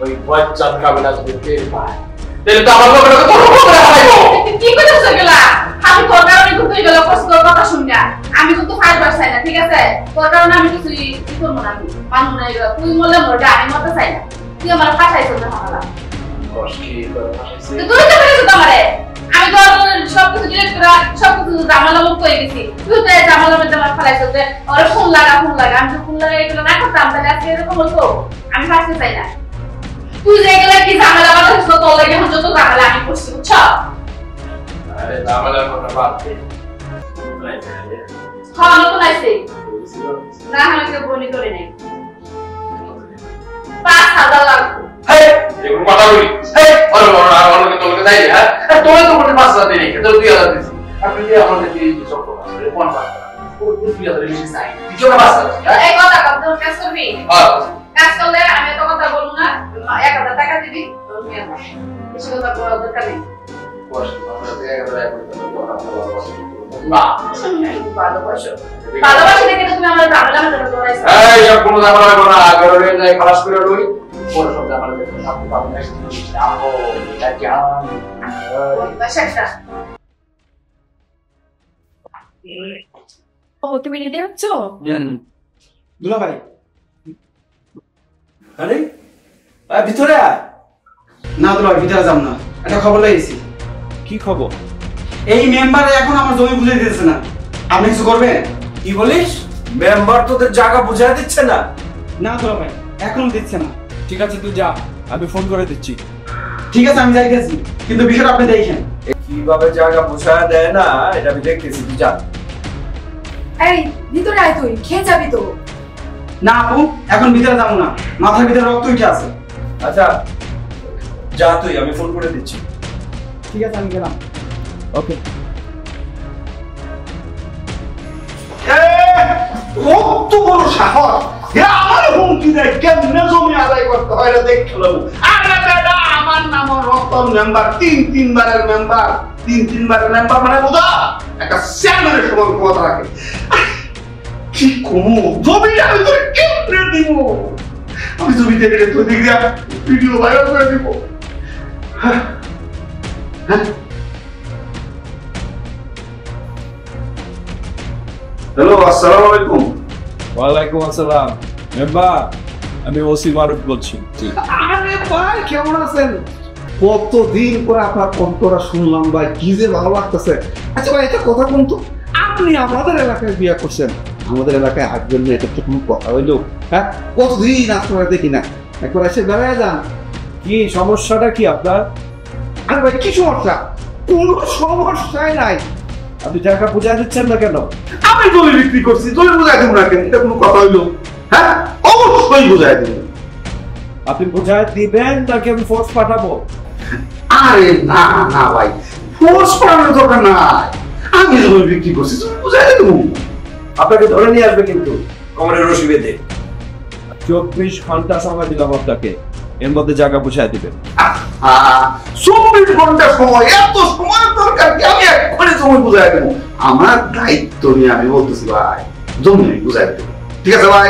[SPEAKER 5] ওই বজ্জাত কাবিলা যদি টের পায় তাহলে তো আমার লোকের তোর করে হারাইবো।
[SPEAKER 3] কি কইছস এগুলা? আমি তোর কারণে ঘুরতে গেল কষ্টর কথা শুননা, আমি কিন্তু ফাইবার চাই না, ঠিক আছে? তোর কারণে আমি কিছু কি করবো না, আমি মানবো না এগুলা। তুই বললে মরটা, আমি মরতে চাই না। তুই আমার ফাঁসাইছ না হামলা,
[SPEAKER 5] কষ্টি করে ফাঁসাইছে।
[SPEAKER 3] তুই তো পেরেছিস আমারে। আমি তো সবকিছু ডিলেট করে সবকিছু জামালা মুক্ত হয়ে গেছি, তুই তো জামালা মধ্যে আমার ফালাইছ যে ওরা ফোন লাগা। আমি তো ফোন লাগা এগুলো না করতাম, তাহলে আজকে এরকম হতো? আমি ফাঁসতে চাই না। তুই যে এগুলা কি জামালা বানাচ্ছিস, তোর লাগে এখন যত জামালা আমি করছি, বুঝছ?
[SPEAKER 5] আরে জামালার কথা বাদ দে।
[SPEAKER 3] হ্যাঁ নতুন আইছে না, আমি কেউ বলি করে নাই। 5,000 লাগবে।
[SPEAKER 5] হেই এরকম কথা বলি, হেই অনেকে তোকে যাই হ্যাঁ তোরে তো বলে 5,000 দিই নাকি, তোর 2,000 দিছি। আর তুই আমাদের দিয়ে সব কথা বলে কোন পাস ও 2,000 বেশি চাই, তুই কেন পাস করিস?
[SPEAKER 3] এই কথা কম তোর কাজ করবি,
[SPEAKER 5] হ্যাঁ
[SPEAKER 3] কাজ করলে আমি তো কথা বলবো না। 1,000 টাকা দিবি, তোর নিয়ে আস। বেশি কথা বলার দরকার নেই।
[SPEAKER 5] বস আমরা 1,000 না
[SPEAKER 3] ভালোবাসি দেখে তো তুমি আমার জামালা মধ্যে দৌড়াইছো।
[SPEAKER 5] এই সব কোনো জামালা হবে না, ঘরে যাই খালাস করে লই পরে সব জামালা দেখো সব পাবো না। আমো এটা জান
[SPEAKER 3] বাসাটা
[SPEAKER 6] ও তুমি রেডি হচ্ছ?
[SPEAKER 1] দুলা ভাই,
[SPEAKER 4] আরে ভিতরে আয়।
[SPEAKER 1] না দুলা ভাই, ভিতরে যাব না, একটা খবর লাগিয়েছি।
[SPEAKER 4] কি খবর?
[SPEAKER 1] এই মেম্বারে এখন আমার জমি বুঝে দিতেছে না, আপনি কিছু করবেন?
[SPEAKER 4] কি বলিস? মেম্বার তোদের জায়গা বুঝাই দিচ্ছে না?
[SPEAKER 1] না দুলা ভাই, এখনো দিচ্ছে না।
[SPEAKER 2] ঠিক আছে তুই যা, আমি ফোন করে দিচ্ছি।
[SPEAKER 1] ঠিক আছে আমি যাইতেছি, কিন্তু বিষয়টা আপনি দেখেন।
[SPEAKER 4] কিভাবে জায়গা বুঝাই দেয় না এটা আমি দেখতেছি, তুই যা।
[SPEAKER 6] এই ভিতরে আয়, তুই খেয়ে যাবি তো।
[SPEAKER 1] না আপু, এখন ভিতরে যাবো না, মাথার ভিতরে রক্ত উঠে আছে।
[SPEAKER 4] আচ্ছা যা তুই, আমি ফোন করে দিচ্ছি।
[SPEAKER 1] ঠিক আছে আমি গেলাম।
[SPEAKER 7] ওকে।
[SPEAKER 4] কত বড় সাহস! আমার হুমকি দেয় কেমনে জমি আদায় করতে হয় এটা দেখে নেবো। আরে বেটা, আমার নাম রতন মেম্বার, তিনবারের মেম্বার, তিনবারের মেম্বার মানে বোঝা একটা চেয়ারম্যানের সমান ক্ষমতা রাখে। কি কমু জমিটা আমি তোরে কেমনে দিব? আমি জমি দেখে তো দিক দিয়া ভিডিও ভাইরাল করে দিব। হ্যাঁ হ্যাঁ। হ্যালো, আসসালামু আলাইকুম।
[SPEAKER 7] ওয়ালাইকুম আসসালাম। মেম্বার, আমি ওসি মারুফ বলছি।
[SPEAKER 4] আরে ভাই, কেমন আছেন? কতদিন পরে আপনার কণ্ঠটা শুনলাম ভাই, কি যে ভালো লাগতেছে। আচ্ছা ভাই, একটা কথা বলুন তো, আপনি আমাদের এলাকায় বিয়ে করছেন, আমাদের এলাকায় আসবেন না, এটা তো কোনো কথা হইলো? হ্যাঁ, কতদিন আপনারা দেখি না, একবার এসে বেড়ায় যান।
[SPEAKER 7] কি সমস্যাটা কি আপনার?
[SPEAKER 4] আরে ভাই, কি সমস্যা? কোনো সমস্যাই নাই।
[SPEAKER 7] আপনি টাকা বুঝা দিচ্ছেন না কেন?
[SPEAKER 4] আমি জমি বিক্রি করছি, জমি বুঝাই দেবো না কেন? এটা কোনো কথা হইলো? হ্যাঁ, অবশ্যই বুঝাই দেবো।
[SPEAKER 7] আপনি বুঝায় দিবেন নাকি আমি ফোর্স পাঠাবো?
[SPEAKER 4] আরে না না ভাই, ফোর্স করানোর দরকার নাই। আমি জমি বিক্রি করছি, জমি বুঝাই দেবো।
[SPEAKER 7] আপনাকে ধরে নিয়ে আসবে কিন্তু কমরের রশি বেঁধে। 24 ঘন্টা সময় দিলাম আপনাকে, এর মধ্যে জায়গা বুঝাই দিবেন।
[SPEAKER 4] 24 ঘন্টা সময়, এত সময় দরকার কি? আমি এক্ষুনি জমি বুঝাই দেবো। আমার দায়িত্ব নিয়ে আমি বলতেছি ভাই, জমি আমি বুঝাই দেবো। ঠিক আছে ভাই?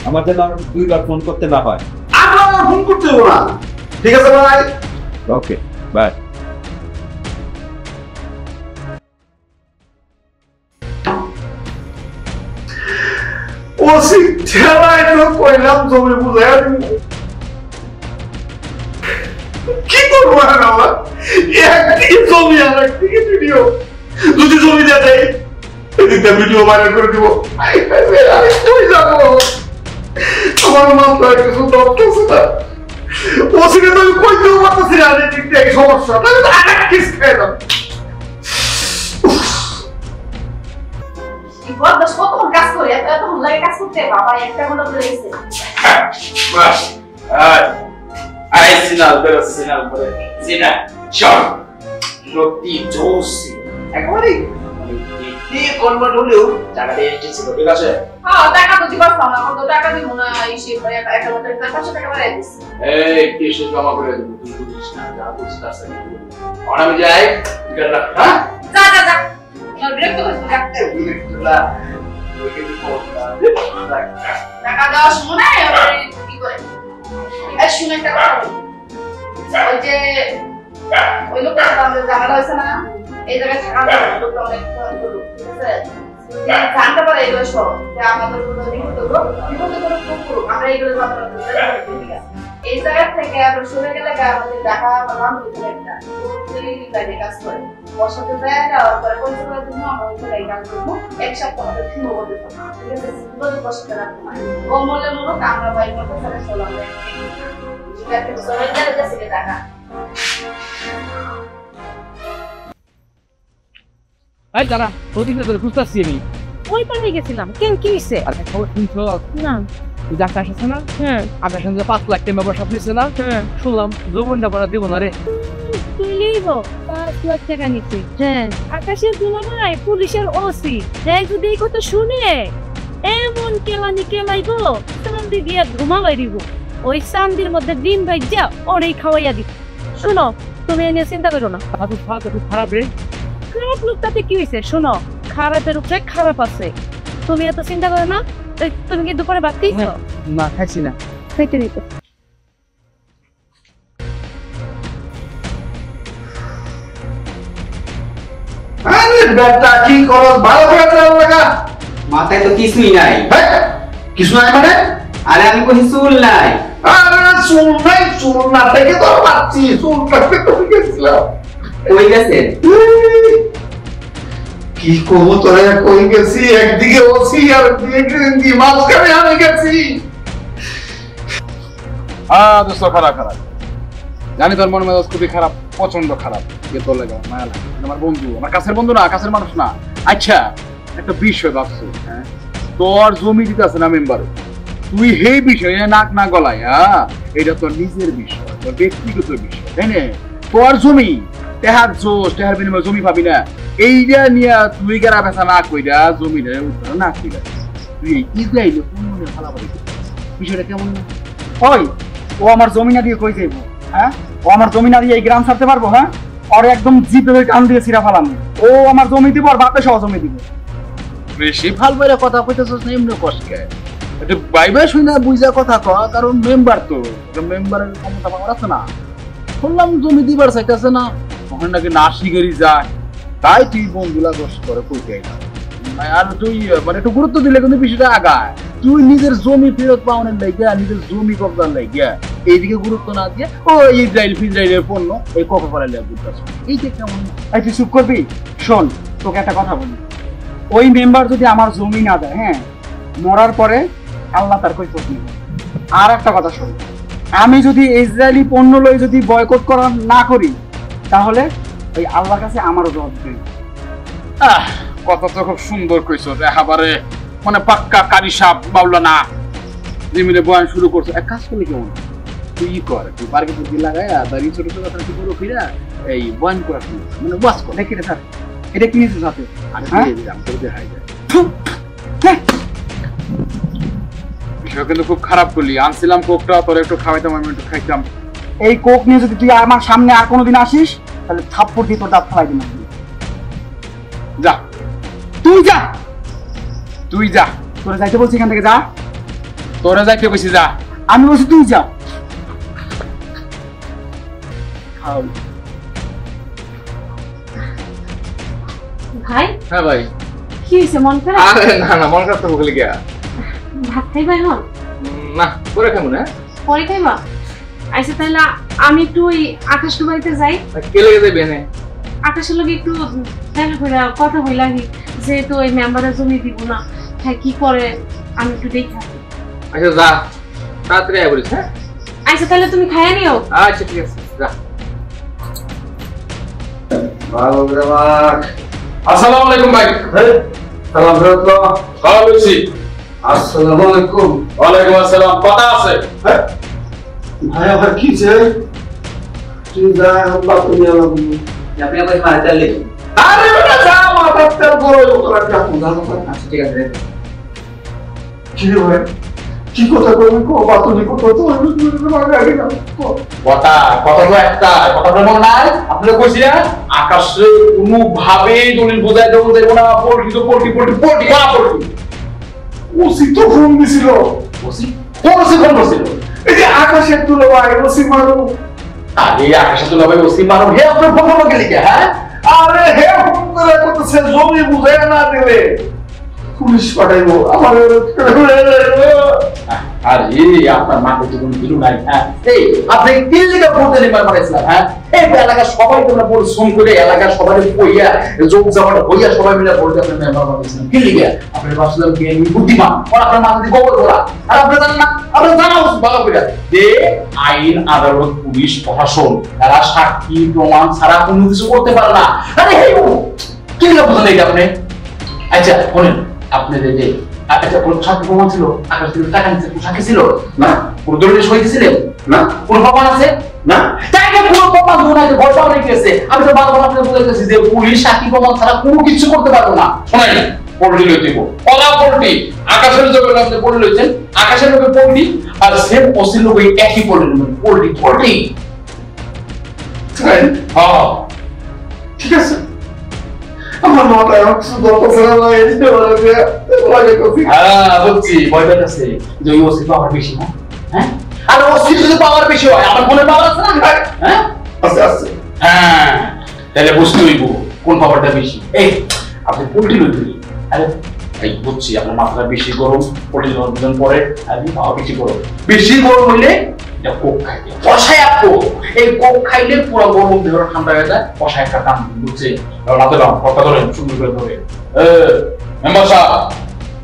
[SPEAKER 7] আমার যেন আর 2বার ফোন করতে না হয়।
[SPEAKER 4] আপনার আমার ফোন করতে দেবো না। ঠিক আছে ভাই?
[SPEAKER 7] ওকে, বাই।
[SPEAKER 4] ওসি ঠেলায় তো কইলাম জমি বুঝাই দেবো। কি করবো আর আমার? একদিকে জমি আর একদিকে ভিডিও। যদি জমি দিয়ে দেয়, এদিকটা ভিডিও ভাইরাল করে দিব। আমি কই যাবো? আমার মাথায় কিছু দরকার না। ওসিকে তো আমি কইতেও পারতেছি না, এদিকটা এই সমস্যা। তাহলে তো আরেক কিস খেয়ে যাবো।
[SPEAKER 3] বদমাস কতক্ষণ কাজ করে এতক্ষণ লাগে কাজ করতে বাবা একটা ঘন্টা ধরে গেছে
[SPEAKER 5] বাস আই সিনাল বেরো সিনাল করে সিনা শট সত্যি জোসি একবারে কি কনভার্ট হলেও টাকাটা এসেছিল ঠিক আছে
[SPEAKER 3] হ্যাঁ টাকা তো দিবার পাও না কত টাকা দিব না এই সে করে একটা মত 500 টাকা বাড়াই দিস
[SPEAKER 5] এই কিসে জমা করে দেব তুই বুঝিস না যা বুঝিস তার সাথে আর আমি যাই গেল হ্যাঁ
[SPEAKER 3] যা যা যা না বিরক্ত হইছ ডাক্তার
[SPEAKER 5] বিরক্তলা ওই কি বলতা
[SPEAKER 3] টাকা দাও শুনে কি করে এই শুনে একটা কথা ওই যে ওই লোকটা আমাদের ঝামেলা হয়েছে না এই জায়গায় থাকা লোকটা অনেক ঠিক আছে জানতে পারে এগুলো সব যে আমাদের কোনো বিপদ হলো আমরা এগুলো জানতে পারি এই জায়গা থেকে আমরা শুনে গেলে আমাদের ঢাকা বা বাংলাদেশের একটা লাইনে কাজ করে বসাতে যায় যাওয়ার পরে পরিচয় করার জন্য আমরা ওই জায়গায় কাজ করবো এক সপ্তাহ আমাদের শুরু করতে ঠিক আছে শুধু বসাতে রাখবো না ও মূল্যের মূলক আমরা ভাই মতো সাথে চলাম টাকা
[SPEAKER 1] এই দাঁড়া, প্রতিদিন তোর খুঁজতেছি আমি।
[SPEAKER 6] ওই পারে গেছিলাম কেন কি হইছে?
[SPEAKER 1] আর খবর শুনছো?
[SPEAKER 6] না।
[SPEAKER 1] তুই ডাক্তার আসছে না?
[SPEAKER 6] হ্যাঁ
[SPEAKER 1] আপনার সঙ্গে 5 লাখ টাকা ব্যবসা নিচ্ছে না? শুনলাম যৌবনটা পড়া দিব না রে।
[SPEAKER 6] তুই লিব 5 লাখ টাকা নিতে। হ্যাঁ আকাশের দুলাভাই পুলিশের ওসি হ্যাঁ যদি এই কথা শুনে এমন কেলানি কেলাইবো চান্দি দিয়ে ঘুমাবাই দিব। ওই চান্দির মধ্যে ডিম ভাই যা ওরেই খাওয়াইয়া দিব। শোনো তুমি এ নিয়ে চিন্তা করো না।
[SPEAKER 1] তাহলে ফালতু খুব খারাপ রে।
[SPEAKER 6] খারাপ লোকটাতে কি হয়েছে? শোনো খারাপের উপরে খারাপ আছে, তুমি এত চিন্তা করো না। তুমি কি দুপুরে ভাত খাইছো?
[SPEAKER 1] না খাইছি না।
[SPEAKER 6] খাইতে দিতে
[SPEAKER 4] আরে বেটা, কি করো? ভালো করে চাল লাগা।
[SPEAKER 8] মাথায় তো কিছুই নাই।
[SPEAKER 4] হ্যাঁ, কিছু নাই মানে?
[SPEAKER 8] আরে আমি কোনো চুল নাই।
[SPEAKER 4] আরে চুল নাই, চুল না থেকে তো পাচ্ছি, চুল কাটতে তো গেছিলাম।
[SPEAKER 8] কই গেছে?
[SPEAKER 4] কি করবো তোরা? কই গেছি? একদিকে ওসি আর একদিকে মাঝখানে আমি গেছি।
[SPEAKER 2] দোস্ত খারাপ জানি তোর মন মেজাজ খুবই খারাপ, প্রচন্ড খারাপ। তোর লাগে মায়া লাগে, আমার বন্ধু, আমার কাছের বন্ধু না, কাছের মানুষ না। আচ্ছা একটা বিষয় ভাবছি, হ্যাঁ তোর জমি দিতে আছে না মেম্বারে, তুই সেই বিষয়ে নাক না গলায়, হ্যাঁ এটা তোর নিজের বিষয়, তোর ব্যক্তিগত বিষয়, তাই না? তোর জমি
[SPEAKER 5] টেহার জোশ টেহার বিনিময়ে জমি পাবি না এইটা নিয়ে তুই গেরা বেচা না কইরা জমিটা উদ্ধার না কইরা তুই এই ইসরায়েলে কোন মনে ফালাফালি বিষয়টা কেমন না
[SPEAKER 1] ওই ও আমার জমি না দিয়ে কই যাইবো হ্যাঁ ও আমার জমি না দিয়ে এই গ্রাম ছাড়তে পারবো হ্যাঁ আর একদম জিপে কান দিয়ে ছিড়া ফেলাম ও আমার জমি দিব আর বাপে সহ জমি দিব
[SPEAKER 5] বেশি ভাল বলে কথা কইতেছস না এমনি কষ্টকে এটা বাইবে শুই না বুঝা কথা ক কারণ মেম্বার তো মেম্বারের ক্ষমতা পাওয়ার আছে না শুনলাম জমি দিবার চাইতেছে না ওখানে নাকি নাসিগেরি যায় তাই তুই বন্ধুলা গোষ্ঠ করে কইতে আইলাম আর তুই মানে একটু গুরুত্ব দিলে কিন্তু বিষয়টা আগায় তুই নিজের জমি ফেরত পাওয়ানোর লাগিয়া নিজের জমি কবজার লাগিয়া এইদিকে গুরুত্ব না দিয়ে ও ইসরায়েল ফিসরায়েলের পণ্য এই কপে পড়া লিয়া বুঝতেছ এইটা কেমন
[SPEAKER 1] এই তুই চুপ করবি শোন তোকে একটা কথা বলি ওই মেম্বার যদি আমার জমি না দেয় হ্যাঁ মরার পরে আল্লাহ তার কৈফিয়ত নেবে আর একটা কথা শোন আমি যদি ইসরায়েলি পণ্য লই যদি বয়কট করা না করি তাহলে ওই আল্লাহর কাছে আমারও জবাব দেবে
[SPEAKER 5] কথা তো খুব সুন্দর কইছো একেবারে মানে পাক্কা কারি সাপ মাওলানা জমিনে বয়ান শুরু করছো এক কাজ করলে কেমন তুই ই কর তুই পার্কে বুদ্ধি লাগায় দাঁড়িয়ে ছোট ছোট কথা বড় ফিরা এই বয়ান করা মানে ওয়াজ কর
[SPEAKER 1] দেখি রে স্যার এটা কি নিয়েছিস হাতে
[SPEAKER 5] আরে
[SPEAKER 1] হ্যাঁ?
[SPEAKER 5] দিয়ে দিলাম তোর দেখাই যায়
[SPEAKER 1] হ্যাঁ
[SPEAKER 5] বিষয় কিন্তু খুব খারাপ করলি আনছিলাম কোকটা তোর একটু খাওয়াইতাম আমি একটু খাইতাম
[SPEAKER 1] এই কোক নিয়ে যদি তুই আমার সামনে আর কোনোদিন আসিস তাহলে থাপ্পড় দিয়ে তোর দাঁত ফেলাই দিন
[SPEAKER 5] যা
[SPEAKER 1] তুই যা
[SPEAKER 5] তুই যা
[SPEAKER 1] তোরা যাইতে বলছি এখান থেকে যা
[SPEAKER 5] তোরা যাইতে কইছি যা
[SPEAKER 1] আমি বলছি তুই যা
[SPEAKER 3] ভাই
[SPEAKER 5] হ্যাঁ ভাই
[SPEAKER 3] কি হয়েছে মন খারাপ
[SPEAKER 5] আরে না না মন খারাপ তো বলে গিয়া
[SPEAKER 3] ভাত খাইবা এখন
[SPEAKER 5] না করে কেমন হ্যাঁ
[SPEAKER 3] পরে খাইবা আচ্ছা তাহলে আমি একটু ওই আকাশের বাড়িতে যাই
[SPEAKER 5] কে লেগে যাবে না
[SPEAKER 3] আকাশের লোক একটু দেখা করে কথা বললাম যেহেতু ওই মেম্বারের জমি দিব না হ্যাঁ কি করে আমি একটু দেখে আসি।
[SPEAKER 5] আচ্ছা যা তাড়াতাড়ি আয় বলিস হ্যাঁ
[SPEAKER 3] আচ্ছা তাহলে তুমি খাইয়া নিও
[SPEAKER 5] আচ্ছা ঠিক আছে যা
[SPEAKER 4] ভালো রে বাক
[SPEAKER 2] আসসালামু আলাইকুম ভাই
[SPEAKER 4] সালাম ফেরত লো
[SPEAKER 2] ভালো আছি
[SPEAKER 4] আসসালামু আলাইকুম
[SPEAKER 2] ওয়ালাইকুম আসসালাম কথা আছে
[SPEAKER 4] ভাই আবার কি যে তুই যা আল্লাহ তুমি আল্লাহ
[SPEAKER 8] আপনি আবার মারতে লাগলেন
[SPEAKER 4] আরে বেটা যা মাথার তেল বড় তোরা কি আপনি জানো
[SPEAKER 8] আচ্ছা ঠিক আছে
[SPEAKER 4] কি রে ভাই কি কথা কইবি কো বাতুনি কত তো আগে না
[SPEAKER 2] কথা কথা তো একটা কথাটা মনে নাই আপনি কইছিলেন আকাশে কোনো ভাবে দলিল বোঝাই দেবো দেব না পল্টি তো পল্টি পল্টি পল্টি করা পল্টি
[SPEAKER 4] ওসি তো ফোন দিছিল
[SPEAKER 2] বসি কোন সে কোন বসিল
[SPEAKER 4] এই যে আকাশের তুলো ভাই ওসি মারু
[SPEAKER 2] আরে আকাশে তো ভাই বসি মারো হে আপনার ফোন আমাকে লিখে হ্যাঁ
[SPEAKER 4] আরে হে ফোন করে কতছে জমি বুঝায় না দিলে পুলিশ পাঠাইবো আমার
[SPEAKER 2] আরে আপনার মাকে তো কোনো দিলু নাই হ্যাঁ এই আপনি তিন লিখে পড়তে নিবার পারেছিলাম হ্যাঁ এই এলাকার সবাই তোমরা পরিশ্রম করে এলাকার সবাই কইয়া যোগ জামাটা হইয়া সবাই মিলে পড়তে আপনি মেম্বার বানিয়েছিলেন কি লিখে আপনার বাসলাম কে বুদ্ধিমান আর আপনার মাথা দিয়ে গোবর করা আর আপনি জানেন না আপনি জানা উচিত ভালো করে যে আইন আদালত পুলিশ প্রশাসন তারা সাক্ষী প্রমাণ ছাড়া কোনো কিছু করতে পারে না আরে এই কি লিখে বুঝলেন এটা আপনি আচ্ছা বলেন আপনি যে আচ্ছা কোন সাক্ষী প্রমাণ ছিল আকাশ থেকে টাকা নিচ্ছে কোন সাক্ষী ছিল না কোন দলিল সই দিয়েছিলেন না কোন প্রমাণ আছে না তাইকে কোনো প্রমাণ ধরে নাই ভয় পাওয়া গেছে আমি তো বারবার আপনাকে বলেছি যে পুলিশ সাক্ষী প্রমাণ ছাড়া কোনো কিছু করতে পারবে না শোনেন পল্টি লই দিব কলা পল্টি আকাশের জন্য আপনি পল্টি লইছেন আকাশের লোকে পল্টি আর সেম ওসির লোকে একই পল্টি পল্টি পল্টি হ্যাঁ
[SPEAKER 4] ঠিক আছে আমার মাথায় শুধু অপসরা লাগে দিতে পারে
[SPEAKER 2] হ্যাঁ বুঝছি ভয় পাইতেছে যে ওই ওসি পাওয়ার বেশি না হ্যাঁ আর ওসি যদি পাওয়ার বেশি হয় আমার মনে পাওয়ার আছে না হ্যাঁ
[SPEAKER 4] আস্তে আস্তে
[SPEAKER 2] হ্যাঁ তাহলে বুঝতে হইব কোন পাওয়ারটা বেশি এই আপনি পোল্ট্রি লইবেন আরে এই বুঝছি আপনার মাথাটা বেশি গরম পোল্ট্রি লওয়ার পরে আপনি পাওয়ার বেশি গরম হইলে এটা কোক খাইতে কষায় আপো এই কোক খাইলে পুরো গরম দেহ ঠান্ডা হয়ে যায় কষায় একটা কাম বুঝছে রাতে দাও কথা ধরেন সুন্দর করে ধরে মেম্বার সাহেব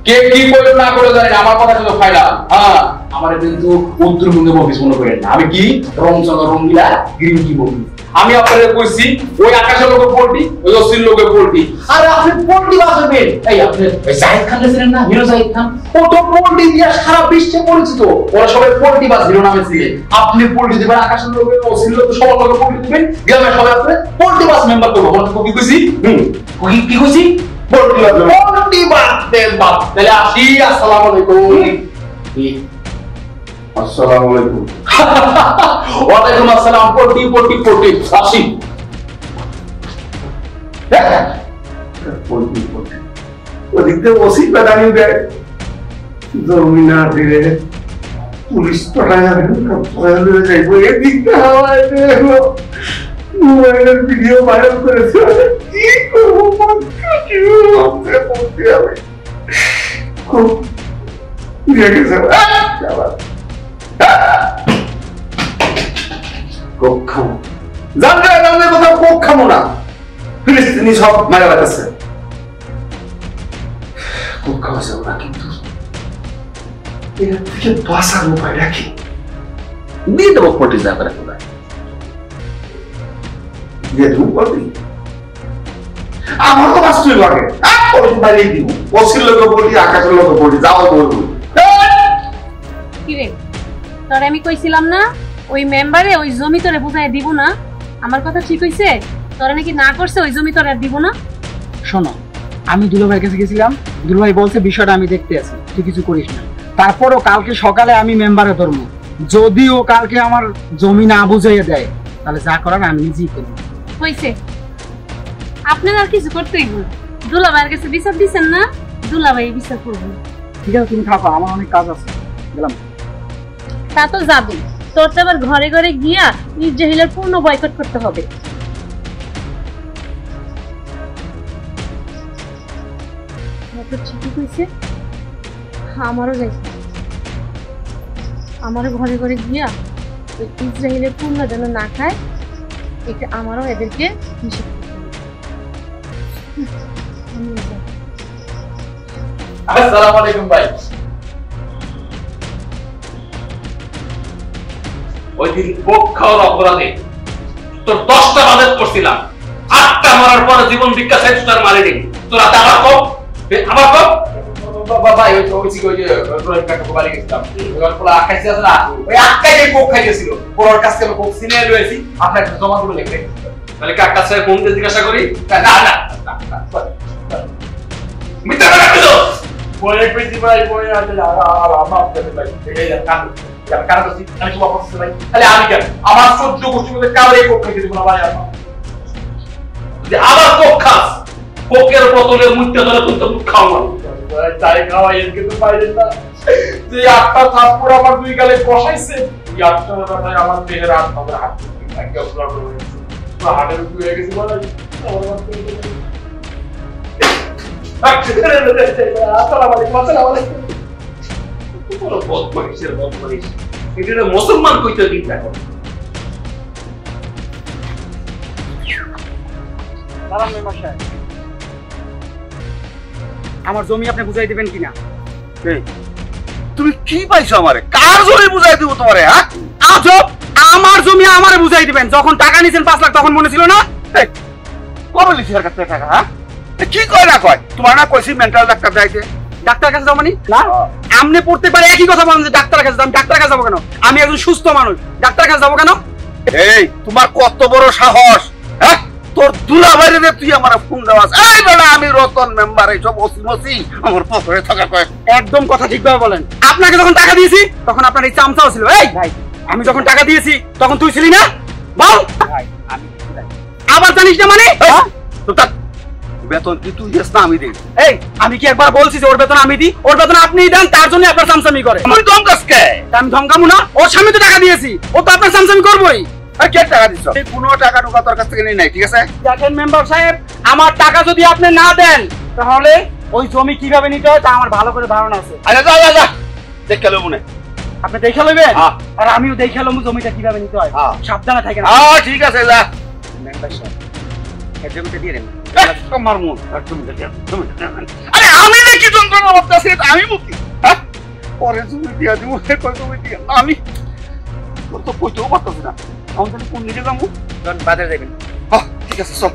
[SPEAKER 2] কে কি করে না করে জানেন আমার কথা শুধু ফাইলা হ্যাঁ আমার কিন্তু উত্তরবঙ্গে বফিস মনে করেন না আমি কি রংচন্দ্র রঙ্গিলা গ্রিন কি বফিস আমি আপনাদের কইছি ওই আকাশের লোকে পোল্ট্রি ওই অশ্লীল লোকে পোল্ট্রি।
[SPEAKER 5] আরে আপনি পোল্ট্রি বাজাবেন, এই আপনি জাহিদ খান ছিলেন না, হিরো জাহিদ খান, ও তো পোল্ট্রি দিয়ে সারা বিশ্বে পরিচিত, ওরা সবাই পোল্ট্রি বাজ হিরো নামে ছিল। আপনি পোল্ট্রি দিবেন আকাশের লোকে, অশ্লীল লোকে সবার লোকে পোল্ট্রি দিবেন, গ্রামের সবাই আপনি পোল্ট্রি বাজ মেম্বার করবো। কি কইছি? কি কইছি? পোল্ট্রি বাজ, পোল্ট্রি বাজ দেন বাপ। তাহলে আসি, আসসালামু আলাইকুম।
[SPEAKER 4] আসসালামু আলাইকুম।
[SPEAKER 5] ওয়ালাইকুম আসসালাম। পোল্ট্রি পোল্ট্রি পোল্ট্রি আসি।
[SPEAKER 4] ওদিকে ওসি পেটানি দেয়, জমি না দিলে পুলিশ পটায় যাইব। এদিকটা হাওয়ায় মোবাইলের ভিডিও ভাইরাল করেছে। কি করবো আমি খুব রেগে যাবো। কোক খাবো, জানতে কোথাও কোক খাবো না, ফিলিস্তিনি সব মারা বেড়াচ্ছে। কোক খাওয়া যাবো না, কিন্তু এর থেকে বাঁচার উপায় রাখি, দিয়ে দেবো পটি যা করে কোথায় দিয়ে দেবো পটি। আমার তো বাঁচতেই লাগে, বাইরে দিব, পশ্চিম লোক বলি, আকাশের লোক বলি, যাও বলবো।
[SPEAKER 6] কিরে তোরে আমি কইছিলাম না ওই মেম্বারে ওই জমি তোরে বুঝাই দিব না? আমার কথা ঠিক হইছে? তোরা নাকি না করছে ওই জমি তোরে আর দিব না?
[SPEAKER 1] শোনো, আমি দুলাভাইয়ের কাছে গেছিলাম, দুলাভাই বলছে বিষয়টা আমি দেখতে আছি, তুই কিছু করিস না। তারপরও কালকে সকালে আমি মেম্বারে ধরবো, যদি ও কালকে আমার জমি না বুঝাইয়া দেয় তাহলে যা করার আমি নিজেই করবো।
[SPEAKER 6] হইছে, আপনার আর কিছু করতেই না। দুলাভাইয়ের কাছে বিচার দিচ্ছেন না, দুলাভাই বিচার করবো।
[SPEAKER 1] ঠিক আছে, তুমি থাকো, আমার অনেক কাজ আছে, গেলাম।
[SPEAKER 6] তা তো যাবি, তোর তো আবার ঘরে ঘরে গিয়া ইসরায়েলের পূর্ণ বয়কট করতে হবে। ঠিকই কইছে, আমারও যাইছে, আমারও ঘরে ঘরে গিয়া ইসরায়েলের পূর্ণ যেন না খায়, এটা আমারও এদেরকে নিষেধ করতে হবে।
[SPEAKER 2] আসসালামু আলাইকুম ভাই। ওই দিন কোক খাওয়ার অপরাধে তোর 10টা বাজেট করছিলাম, 8টা মারার পরে জীবন ভিক্ষা চাই তোর মারিনি। তোরা আমার কোক, আমার কোক ভাই ওই যে বাড়ি গেছিলাম, পোলা আকাশে আছে না, ওই আকাশে কোক খাইতেছিল, পোলার কাছ থেকে কোক সিনে রয়েছি, আপনার জমা করে লেখে তাহলে কার কাছে ফোন দিয়ে জিজ্ঞাসা করি। না না মিথ্যা কথা কইছো, বলে কইছি ভাই, বলে আছে আমার ভাই এই কান কারণ আমি তো অপছন্দ ভাই, তাহলে আমি কেন আমার 14 গোষ্ঠীর মধ্যে কাউরে কোক খাইতে দিব না ভাই। যে আবার কোক খাস, কোকের বোতলে মুইটা ধরে তুই তো খাও না ভাই, তাই খাওয়াই কিন্তু পাইলেন না। যে 8টা থাপ্পড় আমার দুই গালে কষাইছে, এই 8টা ভাই আমার দেহের হাত আমার হাত থেকে ব্লক হয়ে গেছে, পুরো হাড়ের উপরে হয়ে গেছে ভাই। আসসালামু আলাইকুম। আসসালামু আলাইকুম। বড় বদমাইশের বদমাইশ, এটা মুসলমান কইতে দিন দেখো।
[SPEAKER 1] আমার জমি আপনি বুঝাই দিবেন কিনা?
[SPEAKER 4] তুমি কি পাইছো আমারে? কার জমি বুঝাই দিব তোমারে? হ্যাঁ,
[SPEAKER 1] আজব, আমার জমি আমারে বুঝাই দিবেন। যখন টাকা নিছেন 5 লাখ তখন মনে ছিল না?
[SPEAKER 4] কবে লিখি আর কাছে টাকা? হ্যাঁ, কি কয় না কয়? তোমার না কইছি মেন্টাল ডাক্তার দেখাইতে।
[SPEAKER 1] ডাক্তার কাছে যাও মানে? না, আপনি পড়তে পারে একই কথা বলেন যে ডাক্তার কাছে যান। ডাক্তার কাছে যাবো কেন? আমি একজন সুস্থ মানুষ, ডাক্তার কাছে যাবো কেন?
[SPEAKER 4] এই তোমার কত বড় সাহস? হ্যাঁ, তোর দুলাভাইরে রে তুই আমার ফোন দেওয়াস? এই বেটা, আমি রতন মেম্বার, এই সব ওসি আমার পকেটে থাকা কয়।
[SPEAKER 1] একদম কথা ঠিকভাবে বলেন। আপনাকে যখন টাকা দিয়েছি তখন আপনার এই চামচাও ছিল। এই ভাই, আমি যখন টাকা দিয়েছি তখন তুই ছিলি না? বল ভাই, আমি আবার জানিস না মানে?
[SPEAKER 4] তো তার বেতন কি তুই দিস না আমি দেই?
[SPEAKER 1] এই, আমি কি একবার বলছি যে ওর বেতন আমি দিই? ওর বেতন আপনিই দেন, তার জন্য আপনার চামচামি করে।
[SPEAKER 4] তুই ধমকাস কে?
[SPEAKER 1] আমি ধমকামু না, ওর সামনে তো টাকা দিয়েছি, ও তো আপনার চামচামি করবোই।
[SPEAKER 4] কে টাকা দিছ? এই 15 টাকা ঢোকা তোর কাছ থেকে নেই নাই, ঠিক আছে?
[SPEAKER 1] দেখেন মেম্বার সাহেব, আমার টাকা যদি আপনি না দেন তাহলে ওই জমি কিভাবে নিতে হয় তা আমার ভালো করে ধারণা আছে।
[SPEAKER 4] আরে যা যা যা, দেখে লো মনে।
[SPEAKER 1] আপনি দেখে লইবেন?
[SPEAKER 4] হ্যাঁ।
[SPEAKER 1] আর আমিও দেখে লম জমিটা কিভাবে নিতে হয়।
[SPEAKER 4] হ্যাঁ।
[SPEAKER 1] সাবধানে থাকেন।
[SPEAKER 4] হ্যাঁ, ঠিক আছে, যা।
[SPEAKER 1] মেম্বার সাহেব, এই জমিটা দিয়ে দেন।
[SPEAKER 4] তোমার মন একদম দেখে। আরে আমি দেখি যন্ত্রণা করতেছি, আমি মুক্তি। হ্যাঁ, পরে জমি দিয়া দিব, কই জমি দিয়া আমি তো কইতেও পারতেছি না। আমাদের কোন দিকে যাবো?
[SPEAKER 8] বাজারে যাবেন।
[SPEAKER 4] ঠিক আছে চল।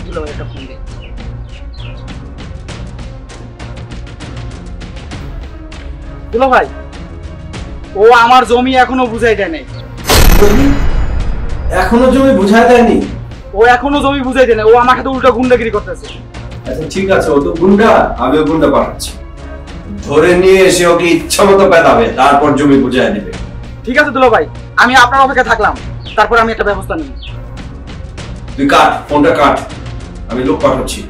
[SPEAKER 8] দুলাভাই একটা ফোন দে।
[SPEAKER 1] দুলা ভাই, ও আমার জমি এখনো বুঝাই দেয় নাই।
[SPEAKER 7] এখনো জমি বুঝায় দেয়নি?
[SPEAKER 1] ও এখনো জমি বুঝাই দেয় না, ও আমার সাথে উল্টা গুন্ডাগিরি করতেছে।
[SPEAKER 7] আচ্ছা ঠিক আছে, ও তো গুন্ডা, আমিও গুন্ডা পাঠাচ্ছি। ধরে নিয়ে এসে ওকে ইচ্ছা মতো পেটাবে, তারপর জমি বুঝায় দিবে।
[SPEAKER 1] ঠিক আছে দুলা ভাই, আমি আপনার অপেক্ষা থাকলাম, তারপর আমি একটা ব্যবস্থা নিব।
[SPEAKER 7] তুই কাট, ফোনটা কাট, আমি লোক পাঠাচ্ছি।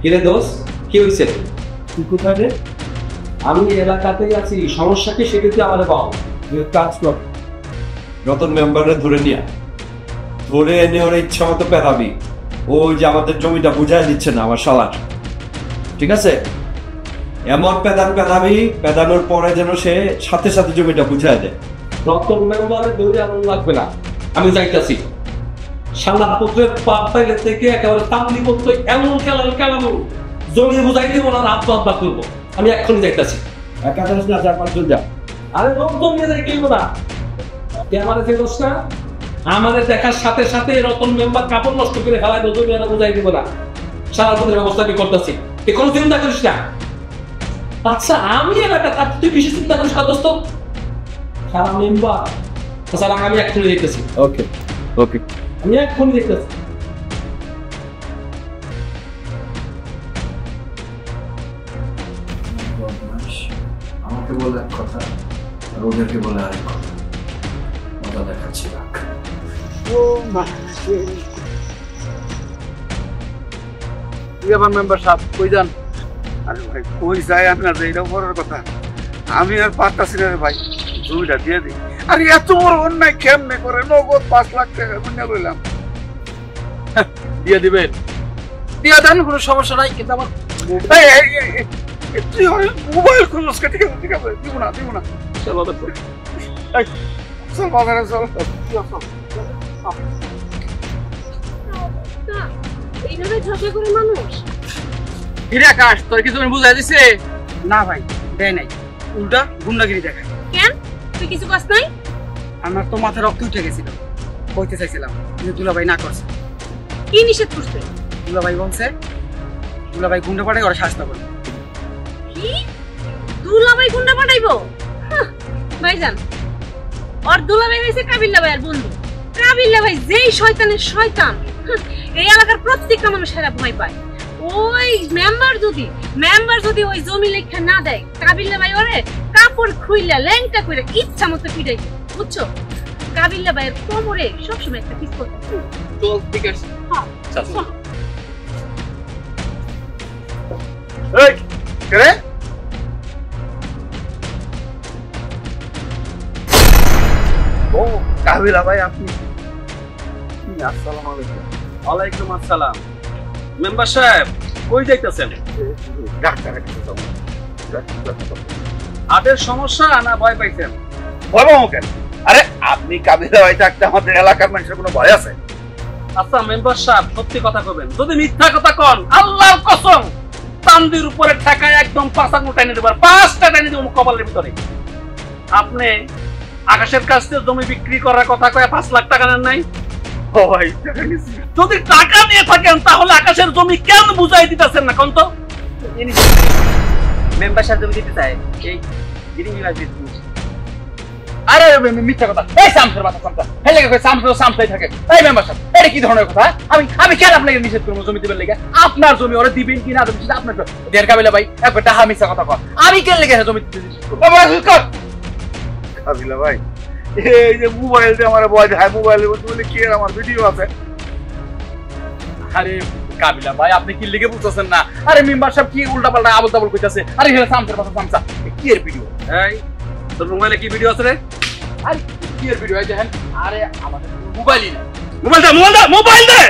[SPEAKER 9] কিরে দোষ, কি হয়েছে?
[SPEAKER 7] তুই কোথায় রে?
[SPEAKER 9] আমি এলাকাতেই আছি, সমস্যা কি সেটা তুই আমাদের পাও।
[SPEAKER 7] তুই এক কাজ কর, নতুন মেম্বারে ধরে নিয়ে ধরে এনে ওর ইচ্ছা মতো পেটাবি। ও যে আমাদের জমিটা বুঝাই দিচ্ছে না আমার শালার, ঠিক আছে? এমন পেটাবি, পেটানোর পরে যেন সে সাথে সাথে জমিটা বুঝাই দেয়।
[SPEAKER 9] নতুন মেম্বারে দৌড়ে আনন্দ লাগবে না, আমি যাইতেছি। শালা পুত্রের পাপাইলে থেকে একেবারে তামলি করতে এমন খেলানো জমি বুঝাই দিব না, আত্মহত্যা করবো। আমি এক্ষুনি যাইতেছি।
[SPEAKER 7] একা যাস না, 4-5 জন যা।
[SPEAKER 9] আরে রতন নিয়ে যাই কিনবো না, তুই আমাদের ফেরোস না? আমাদের দেখার সাথে সাথে রতন মেম্বার কাপড় নষ্ট করে ফেলায়, নতুন মেয়েরা বুঝাই দিব না। সারা পথের ব্যবস্থা কি করতেছি, তুই কোনো চিন্তা করিস না। আচ্ছা আমি এলাকা তার তুই বেশি চিন্তা করিস না দোস্ত, সারা মেম্বার। তাছাড়া আমি এক্ষুনি দেখতেছি।
[SPEAKER 7] ওকে ওকে,
[SPEAKER 9] আমি এক্ষুনি দেখতেছি।
[SPEAKER 7] আমাকে বলে এক কথা আর ওদেরকে বলে আরেক কথা, মজা দেখাচ্ছি। রাখ।
[SPEAKER 5] মেম্বার সাহেব কই যান?
[SPEAKER 4] আরে ভাই কই যায় আমি আর এইটাও বড় কথা, আমি আর পারতাছি না রে ভাই, জমিটা দিয়ে দিই। আরে এত বড় অন্যায় কেমনে করে? নগদ 5 লাখ টাকা গুণা লইলাম।
[SPEAKER 5] দিয়ে দিবেন, দিয়ে দেন, কোনো সমস্যা নাই। কিন্তু আমার
[SPEAKER 4] তুই মোবাইল খুলছ কে? ঠিক আছে ঠিক আছে, দিব না দিব না।
[SPEAKER 5] চল
[SPEAKER 4] বাজারে চল।
[SPEAKER 6] এইভাবে ঝগড়া করে মানুষ?
[SPEAKER 5] ফিরে আকাশ, তোর কিছু বুঝাই দিছে?
[SPEAKER 1] না ভাই, দেয় নাই, উল্টা গুন্ডাগিরি দেখায়।
[SPEAKER 6] কেন, তুই কিছু কাজ নাই?
[SPEAKER 1] আমার তো মাথা রক্ত উঠে গেছিল, কইতে চাইছিলাম কিন্তু দুলা ভাই না করছে।
[SPEAKER 6] কি নিষেধ করছে?
[SPEAKER 1] দুলা ভাই বলছে দুলা ভাই গুন্ডা পাঠায় ওরা শাস্তা করবে।
[SPEAKER 6] কি দুলাভাই গুন্ডা পাঠাইবো? ভাইজান, ওর দুলাভাই হয়েছে কাবিল্লা ভাইয়ের বন্ধু। কাবিল্লা ভাই যেই শয়তানের শয়তান, এই এলাকার প্রত্যেকটা মানুষেরা ভয় পায়। ওই মেম্বার যদি ওই জমি লেখা না দেয়, কাবিল্লা ভাই ওরে কাপড় খুইলা ল্যাংটা করে ইচ্ছা মতো পিটাই, বুঝছো? কাবিল্লা ভাইয়ের কোমরে সবসময় একটা পিস্তল থাকে।
[SPEAKER 5] চল ঠিক আছে।
[SPEAKER 4] এই কে রে? ও কাবিলা ভাই, আপনি? আসসালামু আলাইকুম।
[SPEAKER 5] ওয়ালাইকুম আসসালাম। মেম্বার সাহেব কই যাইতেছেন?
[SPEAKER 4] ডাক্তার কাছে যাব।
[SPEAKER 5] হাটের সমস্যা না ভয় পাইছেন?
[SPEAKER 4] বলো কেন? আরে আপনি কাবিলা ভাই থাকতে আমাদের এলাকার মানুষের কোনো ভয় আছে?
[SPEAKER 5] আচ্ছা মেম্বার সাহেব সত্যি কথা কবেন, যদি মিথ্যা কথা কন আল্লাহর কসম চান্দির উপরে ঠেকায় একদম 5 আঙুল টাইনে দেবার, 5টা টাইনে দেব কপালের ভিতরে। আপনি আকাশের কাছ থেকে জমি বিক্রি করার কথা কয়ে 5 লাখ টাকা নেন নাই?
[SPEAKER 4] ও ভাই টাকা নিছি।
[SPEAKER 5] যদি টাকা নিয়ে থাকেন তাহলে আকাশের জমি কেন বুঝাই দিতেছেন না কোন তো?
[SPEAKER 8] মেম্বার সাহেব জমি দিতে চায়, এই গিরিং বিভাগ দিতে।
[SPEAKER 5] আরে মিথ্যা কথা, এই সামসের মাথা সামসা হেলে কই সামসাই থাকে। এই মেম্বার সাহেব এটা কি ধরনের কথা? আমি কেন আপনাকে নিষেধ করবো জমি দিবেন লেগে? আপনার জমি ওরা দিবেন কি না দিবেন সেটা আপনার দেড় কাবিলা ভাই একবার টাহা মিথ্যা কথা কর। আমি কেন লেগে জমি দিতে নিষেধ করবো?
[SPEAKER 4] কাবিলা ভাই, এই যে মোবাইল দিয়ে আমার ভয় দেখায়, মোবাইলের মধ্যে বলে কি আর আমার ভিডিও আছে।
[SPEAKER 5] আরে কাবিলা ভাই আপনি কি লিখে বুঝতেছেন না? আরে মেম্বার সাহেব কি উল্টা পাল্টা আবল তাবল কইতাছে। আরে হেলে সামসের মাথা সামসা কি এর ভিডিও? এই তোর মোবাইলে কি ভিডিও আছে রে? আরে কি এর ভিডিও? এই দেখেন, আরে আমাদের মোবাইলই না।
[SPEAKER 4] মোবাইল দে।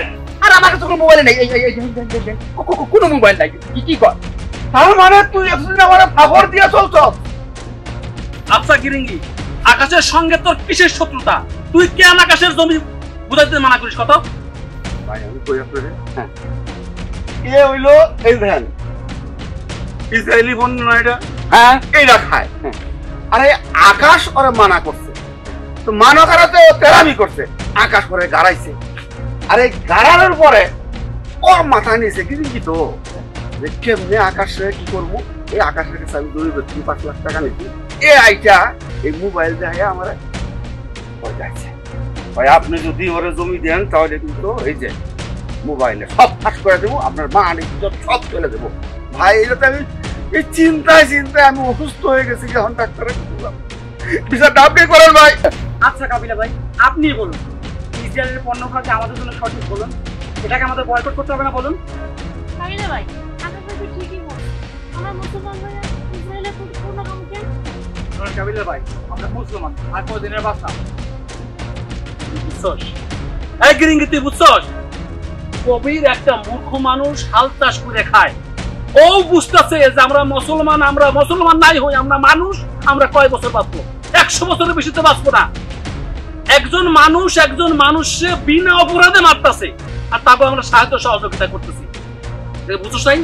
[SPEAKER 5] আর আমার কাছে কোনো মোবাইল নেই। এই কোনো মোবাইল নাই। কি কর?
[SPEAKER 4] তার মানে তুই এখন আমার ফাফর দিয়া চলছ?
[SPEAKER 5] আচ্ছা গিরিঙ্গি, আকাশের সঙ্গে তোর কিসের শত্রুতা? তুই কেন আকাশের জমি বুঝাইতে মানা করিস? কত
[SPEAKER 4] ভাই আমি কই আপনারে হ্যাঁ এ হইলো এই দেখেন ইসরায়েলি পণ্য না এটা হ্যাঁ এইটা খায় আরে আকাশ ওরা মানা করছে তো মানা করাতে ও তেরামি করছে আকাশ করে গাড়াইছে আরে গাড়ানোর পরে ওর মাথা নিয়েছে কি তো যে কেমনে আকাশে কি করবো এই আকাশের কাছে আমি 2-5 লাখ টাকা নিচ্ছি এই আইটা এই মোবাইল দেখে আমার যাচ্ছে ভাই আপনি যদি ওরে জমি দেন তাহলে কিন্তু এই যে মোবাইলে সব ফাঁস করে দেবো আপনার মা সব চলে দেবো ভাই এটা তো আমি এই চিন্তায় আমি অসুস্থ হয়ে গেছি যখন ডাক্তারে বিচারটা আপনি করেন ভাই।
[SPEAKER 1] আচ্ছা কাবিলা ভাই আপনি বলুন ইসরায়েলের পণ্য খাতে আমাদের জন্য সঠিক বলুন এটাকে আমাদের বয়কট করতে হবে না বলুন।
[SPEAKER 6] কাবিলা ভাই আপনার কাছে ঠিকই বল আমরা মুসলমান ভাই ইসরায়েলের পূর্ণ কামকে
[SPEAKER 1] কাবিলা ভাই আমরা মুসলমান আর কদিনের বাচ্চা
[SPEAKER 9] বুঝছস এই গিরিঙ্গি তুই বুঝছস কবির একটা মূর্খ মানুষ হাল চাষ করে খায় ও বুঝতেছে যে আমরা মুসলমান নাই হই আমরা মানুষ আমরা কয় বছর বাঁচবো 100 বছরের বেশি তো বাঁচবো না একজন মানুষে বিনা অপরাধে মারতেছে আর তারপর আমরা সাহায্য সহযোগিতা করতেছি বুঝছস নাই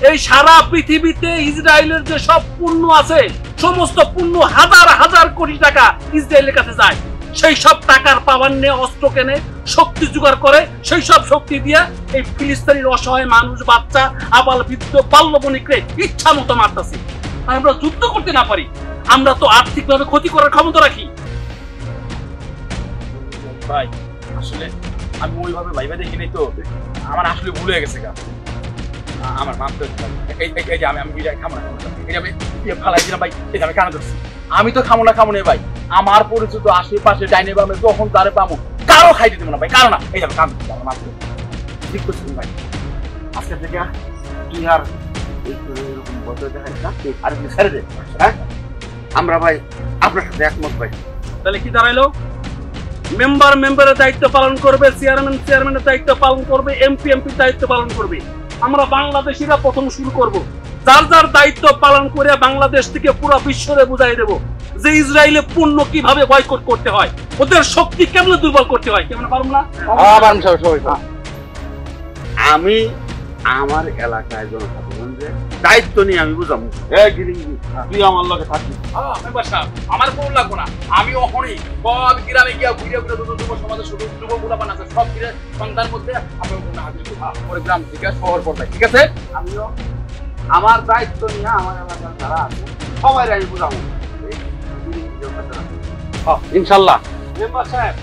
[SPEAKER 9] এই সারা পৃথিবীতে ইসরায়েলের যে সব পণ্য আছে সমস্ত পণ্য হাজার হাজার কোটি টাকা ইসরায়েলের কাছে যায় সেই সব টাকার পাওয়ার নিয়ে অস্ত্র কেনে শক্তি জোগাড় করে সেই সব শক্তি দিয়ে এই ফিলিস্তিনের অসহায় মানুষ বাচ্চা আবাল বৃদ্ধ বাল্য বণিকরে ইচ্ছা মতো মারতেছি আর আমরা যুদ্ধ করতে না পারি আমরা তো আর্থিকভাবে ক্ষতি করার ক্ষমতা রাখি
[SPEAKER 5] ভাই আসলে আমি ওইভাবে ভাইবা দেখি নাই তো আমার আসলে ভুল হয়ে গেছে গা আমার মাপ করে এই যে আমি খামো না এটা আমি ফালাই দিলাম ভাই এটা আমি কানা ধরছি আমি তো খামো না ভাই আমার পরিচিত আশেপাশে ডাইনে বামে যখন তারে পাবো কারো খাইতে দেবো না ভাই কারো না এই যাবে কান আমার মাপ করে ঠিক করছি ভাই
[SPEAKER 4] আজকে থেকে তুই আর এরকম বদলে দেখাইস না আর কি ছেড়ে দে হ্যাঁ আমরা ভাই আপনার সাথে একমত ভাই
[SPEAKER 9] তাহলে কি দাঁড়াইলো মেম্বারের দায়িত্ব পালন করবে চেয়ারম্যানের দায়িত্ব পালন করবে এমপির দায়িত্ব পালন করবে আমরা বাংলাদেশিরা প্রথম শুরু করব যার দায়িত্ব পালন করে বাংলাদেশ থেকে পুরো বিশ্বরে বুঝাই দেব যে ইসরায়েলের পণ্য কিভাবে বয়কট করতে হয় ওদের শক্তি কেমন দুর্বল করতে হয় কেমন পারুম না
[SPEAKER 4] আমি আমার এলাকায় জনসাধারণের দায়িত্ব নিয়ে আমি বুঝাবো তুই আমার লগে থাকবি
[SPEAKER 5] আমার কোন লাগবো না আমি ওখানেই সব গ্রামে গিয়া ঘুরে যুব সমাজের শুধু যুব মুলাপান আছে সব ঘিরে সন্ধ্যার মধ্যে আপনার হাজির করে গ্রাম থেকে শহর পর্যায়ে ঠিক আছে
[SPEAKER 4] আমিও আমার দায়িত্ব নিয়ে আমার এলাকার যারা আছে সবাই আমি বুঝাবো
[SPEAKER 5] ইনশাল্লাহ
[SPEAKER 9] মেম্বার সাহেব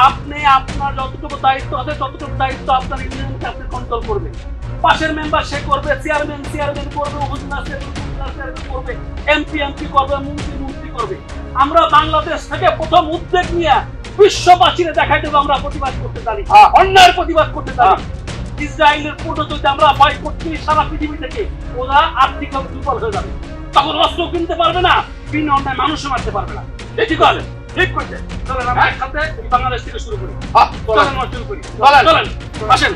[SPEAKER 9] আপনি আপনার যতটুকু দায়িত্ব আছে ততটুকু দায়িত্ব আপনার ইউনিয়নকে আপনি কন্ট্রোল করবেন পাশের মেম্বার সে করবে চেয়ারম্যান করবে উপজেলা চেয়ারম্যান করবে এমপি করবে মন্ত্রী করবে আমরা বাংলাদেশ থেকে প্রথম উদ্যোগ নিয়ে বিশ্ববাসীকে দেখাই দেবো আমরা প্রতিবাদ করতে জানি অন্যায়ের প্রতিবাদ করতে জানি ইসরায়েলের পণ্য যদি আমরা ভয় করতে সারা পৃথিবী থেকে ওরা আর্থিকভাবে দুর্বল হয়ে যাবে তখন অস্ত্র কিনতে পারবে না বিনা অন্যায় মানুষও মারতে পারবে না ঠিক আছে ঠিক করছে চলেন আমরা একসাথে বাংলাদেশ থেকে শুরু করি চলেন আসেন